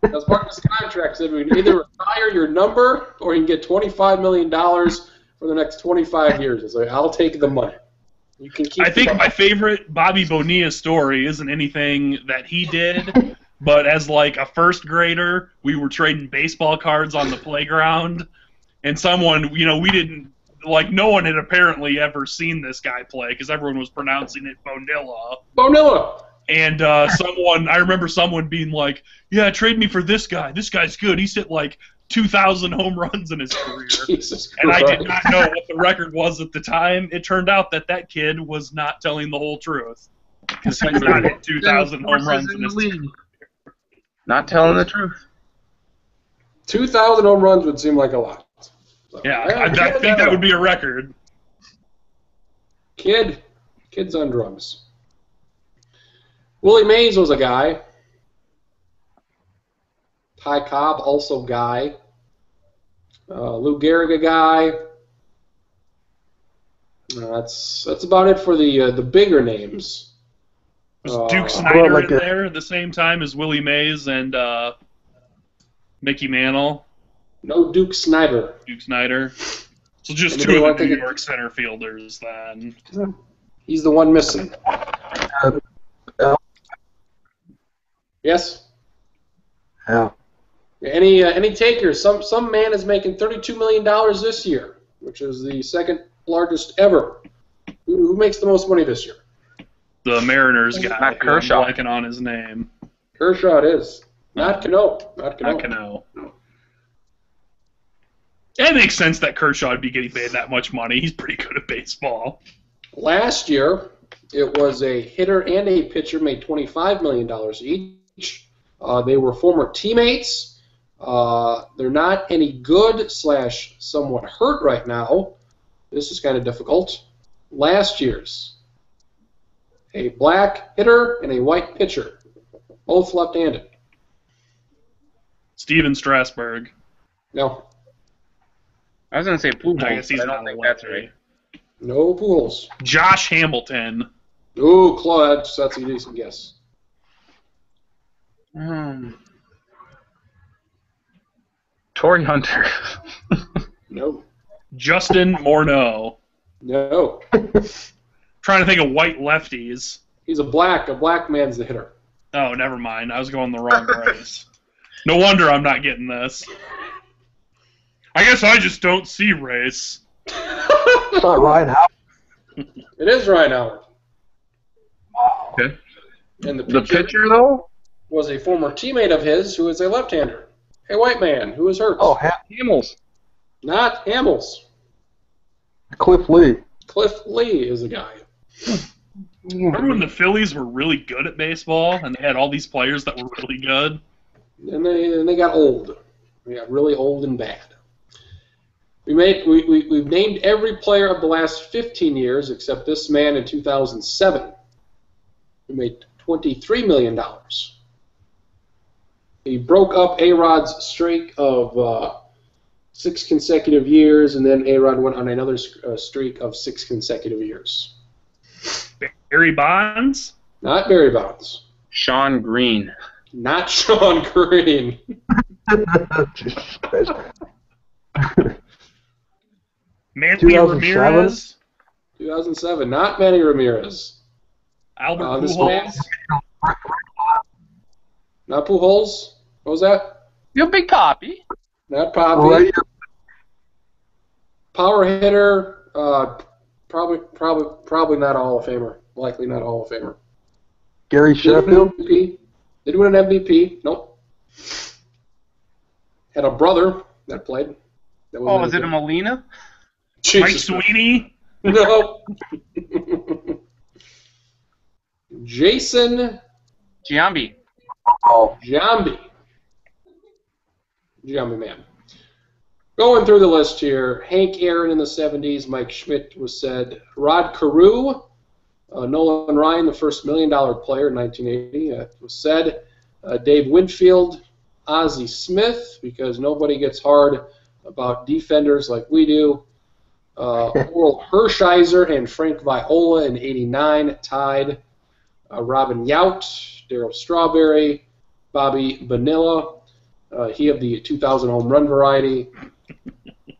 As part of his contract, said we can either retire your number or you can get $25 million for the next 25 years. It's like, I'll take the money. You can keep. I think my favorite Bobby Bonilla story isn't anything that he did, but as like a first grader, we were trading baseball cards on the playground, and someone, we didn't, no one had apparently ever seen this guy play because everyone was pronouncing it Bonilla. Bonilla. And I remember someone being like, "Yeah, trade me for this guy. This guy's good. He's hit like 2,000 home runs in his career." Jesus and Christ. I did not know what the record was at the time. It turned out that kid was not telling the whole truth. Because he's not hit 2,000 home runs in his career. Not telling the truth. 2,000 home runs would seem like a lot. So, Yeah, I think that would be a record. Kids on drugs. Willie Mays was a guy. Ty Cobb, also guy. Lou Gehrig, a guy. That's about it for the bigger names. Was Duke Snider in there at the same time as Willie Mays and Mickey Mantle? No Duke Snider. Duke Snider. So just two of the New York center fielders then. He's the one missing. Yes? Yeah. Any takers? Some man is making $32 million this year, which is the second largest ever. Who makes the most money this year? The Mariners guy. Not Kershaw. I'm blanking on his name. Kershaw it is. Not Cano. Not Cano. It makes sense that Kershaw would be getting paid that much money. He's pretty good at baseball. Last year, it was a hitter and a pitcher made $25 million each. They were former teammates. They're not any good / somewhat hurt right now. This is kind of difficult. Last year's, a black hitter and a white pitcher, both left-handed. Steven Strasburg. No. I was going to say Pujols, I guess he's but I don't think that's right. No Pujols. Josh Hamilton. Ooh, Claude, that's a decent guess. Torrey Hunter. No. Justin Morneau. No. Trying to think of white lefties. He's a black man's the hitter. Oh, never mind. I was going the wrong race. No wonder I'm not getting this. I guess I just don't see race. It's not Ryan Howard. It is Ryan Howard. Wow. Okay. And The pitcher, though? was a former teammate of his who is a left-hander. A white man who is hurt. Oh, Hamels. Not Hamels. Cliff Lee. Cliff Lee is a guy. Remember when the Phillies were really good at baseball and they had all these players that were really good? And they got old. They got really old and bad. We've named every player of the last 15 years except this man in 2007 who made $23 million. He broke up A-Rod's streak of 6 consecutive years, and then A-Rod went on another streak of 6 consecutive years. Barry Bonds? Not Barry Bonds. Sean Green. Not Sean Green. Jesus Christ. Manny 2007? Ramirez? 2007. Not Manny Ramirez. Albert This Pujols? man. Not Pujols. What was that? You Big Poppy. Not Poppy. Right. Power hitter. Probably not a Hall of Famer. Likely not a Hall of Famer. Gary Sheffield. MVP. Did win an MVP. Nope. Had a brother that played. That Was it a Molina? Mike Sweeney? No. Jason Giambi. Oh, Giambi. Giambi man. Going through the list here, Hank Aaron in the 70s, Mike Schmidt was said, Rod Carew, Nolan Ryan, the first $1 million player in 1980, was said, Dave Winfield, Ozzie Smith, because nobody gets hard about defenders like we do, Oral Hershiser and Frank Viola in 89 tied, Robin Yount, Darryl Strawberry, Bobby Bonilla, he of the 2000 home run variety,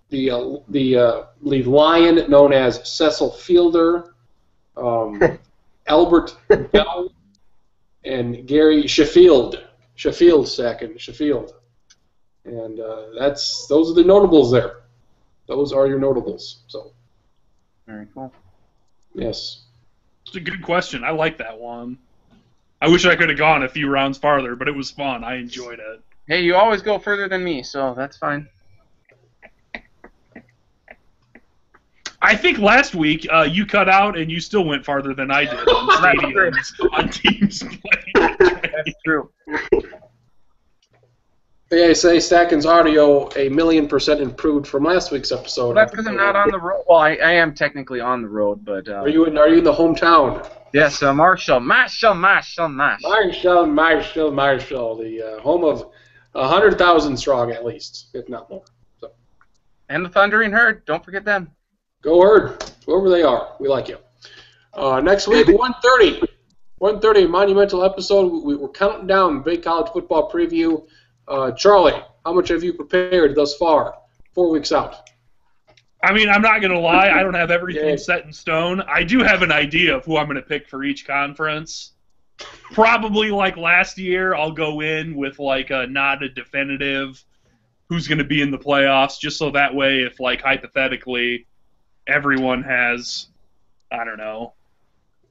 the lead lion known as Cecil Fielder, Albert Bell, and Gary Sheffield. Sheffield. And those are the notables there. Those are your notables. So. Very cool. Yes. It's a good question. I like that one. I wish I could have gone a few rounds farther, but it was fun. I enjoyed it. Hey, you always go further than me, so that's fine. I think last week you cut out and you still went farther than I did on stadiums, on teams playing. That's true. They say Stacken's audio 1,000,000% improved from last week's episode. Well, that's because I'm not on the road. Well, I am technically on the road, but... Are you in the hometown? Yes, Marshall, the home of 100,000 strong at least, if not more. So. And the Thundering Herd. Don't forget them. Go Herd, whoever they are. We like you. Next week, 1:30. 1:30, monumental episode. We're counting down big college football preview. Charlie, how much have you prepared thus far? 4 weeks out. I mean, I'm not going to lie. I don't have everything set in stone. I do have an idea of who I'm going to pick for each conference. Probably like last year, I'll go in with like not a definitive who's going to be in the playoffs, just so that way if like hypothetically everyone has, I don't know,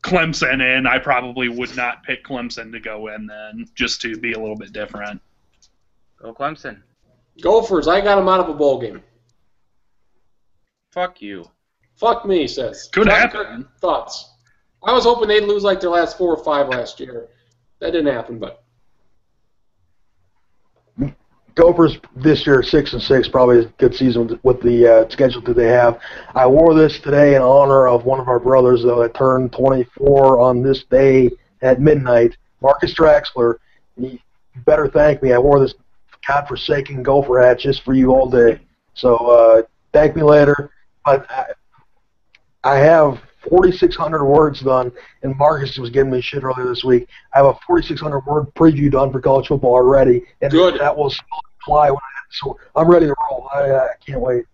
Clemson in, I probably would not pick Clemson to go in then, just to be a little bit different. Go Clemson. Gophers, I got them out of a bowl game. Fuck you. Fuck me, says. Could happen. Thoughts? I was hoping they'd lose like their last 4 or 5 last year. That didn't happen, but. Gophers this year 6-6, probably a good season with the schedule that they have. I wore this today in honor of one of our brothers that turned 24 on this day at midnight, Marcus Draxler. He better thank me. I wore this godforsaken Gopher hat just for you all day. So thank me later. But I have 4,600 words done, and Marcus was giving me shit earlier this week. I have a 4,600 word preview done for college football already, and Good. That will fly when so I'm ready to roll. I can't wait.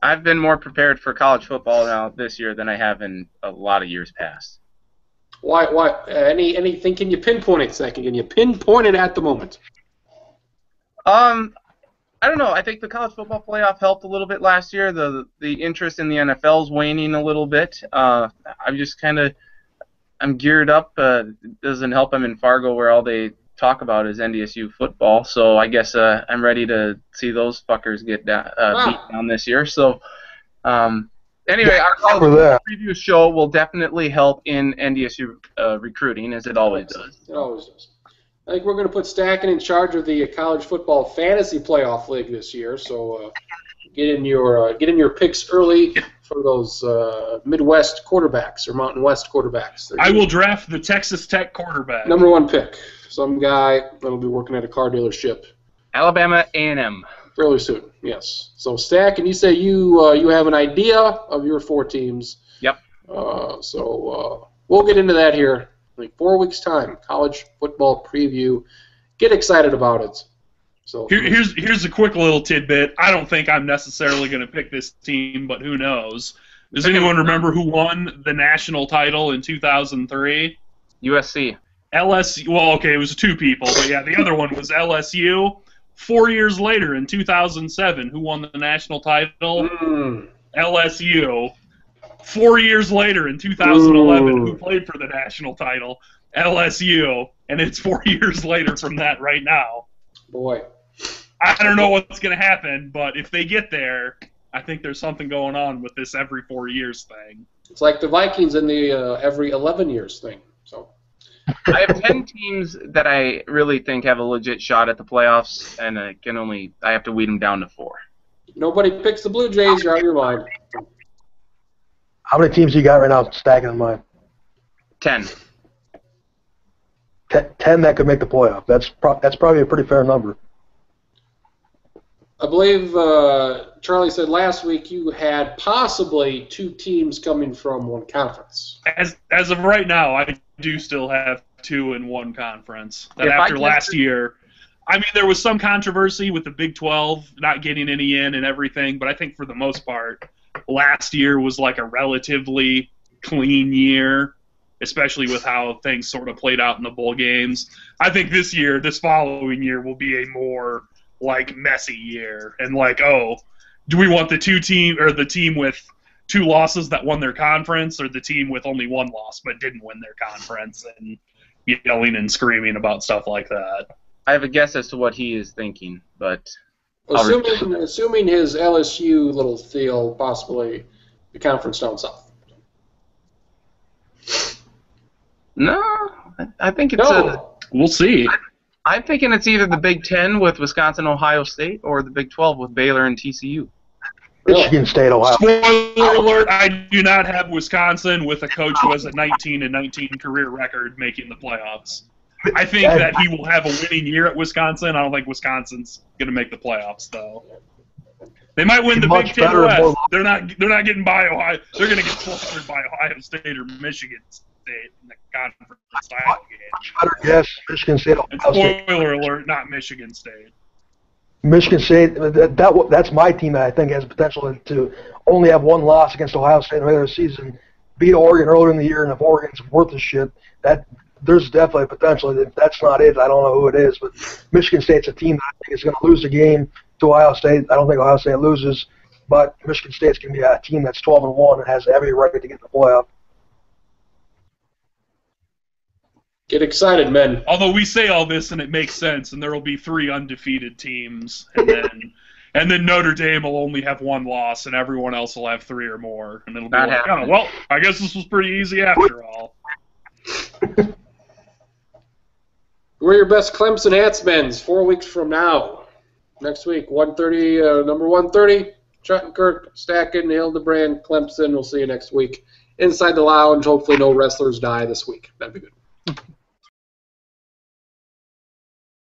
I've been more prepared for college football now this year than I have in a lot of years past. Why? Anything? Can you pinpoint it, Second? Can you pinpoint it at the moment? I don't know. I think the college football playoff helped a little bit last year. The interest in the NFL is waning a little bit. I'm just I'm geared up. It doesn't help. I'm in Fargo where all they talk about is NDSU football. So I guess I'm ready to see those fuckers get beat down this year. So anyway, our college preview show will definitely help in NDSU recruiting, as it always does. It always does. I think we're going to put Stacken in charge of the college football fantasy playoff league this year. So get in your picks early for those Midwest quarterbacks or Mountain West quarterbacks. I will draft the Texas Tech quarterback. Number 1 pick. Some guy that'll be working at a car dealership. Alabama A&M. Fairly soon, yes. So Stacken, you say you have an idea of your 4 teams. Yep. So we'll get into that here. Like 4 weeks' time, college football preview. Get excited about it. So here's a quick little tidbit. I don't think I'm necessarily going to pick this team, but who knows? Does anyone remember who won the national title in 2003? USC. LSU. Well, okay, it was 2 people, but yeah, the other one was LSU. 4 years later, in 2007, who won the national title? LSU. 4 years later, in 2011, who played for the national title? LSU. And it's 4 years later from that right now. Boy. I don't know what's going to happen, but if they get there, I think there's something going on with this every 4 years thing. It's like the Vikings in the every 11 years thing. So I have 10 teams that I really think have a legit shot at the playoffs, and I have to weed them down to 4. Nobody picks the Blue Jays. You're out of your mind. How many teams you got right now stacking in mind? 10. 10 that could make the playoff. That's probably a pretty fair number. I believe Charlie said last week you had possibly 2 teams coming from 1 conference. As of right now, I do still have 2 in 1 conference. That after last year, I mean, there was some controversy with the Big 12 not getting any in and everything, but I think for the most part, last year was like a relatively clean year, especially with how things sort of played out in the bowl games. I think this following year will be a more like messy year, and like, oh, do we want the team with 2 losses that won their conference, or the team with only 1 loss but didn't win their conference? And yelling and screaming about stuff like that. I have a guess as to what he is thinking, but Assuming his LSU little deal, possibly the conference down south. No, I think it's we'll see. I'm thinking it's either the Big Ten with Wisconsin, Ohio State, or the Big 12 with Baylor and TCU. Michigan State, Ohio. Spoiler alert, I do not have Wisconsin with a coach who has a 19-19 career record making the playoffs. I think that he will have a winning year at Wisconsin. I don't think Wisconsin's going to make the playoffs, though. They might win the Big Ten West. They're not getting by Ohio. They're going to get slaughtered by Ohio State or Michigan State in the conference title game. Yes, Michigan State, Ohio State. Spoiler alert, not Michigan State. Michigan State, that's my team that I think has potential to only have one loss against Ohio State in the regular season, beat Oregon earlier in the year, and if Oregon's worth a shit, there's definitely potential. If that's not it, I don't know who it is, but Michigan State's a team that I think is going to lose a game to Ohio State. I don't think Ohio State loses, but Michigan State's going to be a team that's 12-1 and has every right to get in the playoff. Get excited, men. Although we say all this and it makes sense, and there will be 3 undefeated teams, and then Notre Dame will only have 1 loss, and everyone else will have 3 or more, and it'll be like, oh, well, I guess this was pretty easy after all. Who are your best Clemson Hatsmans 4 weeks from now? Next week, 1:30, number 130, Shattenkirk, Stacken, Hildebrand, Clemson. We'll see you next week. Inside the lounge, hopefully no wrestlers die this week. That'd be good.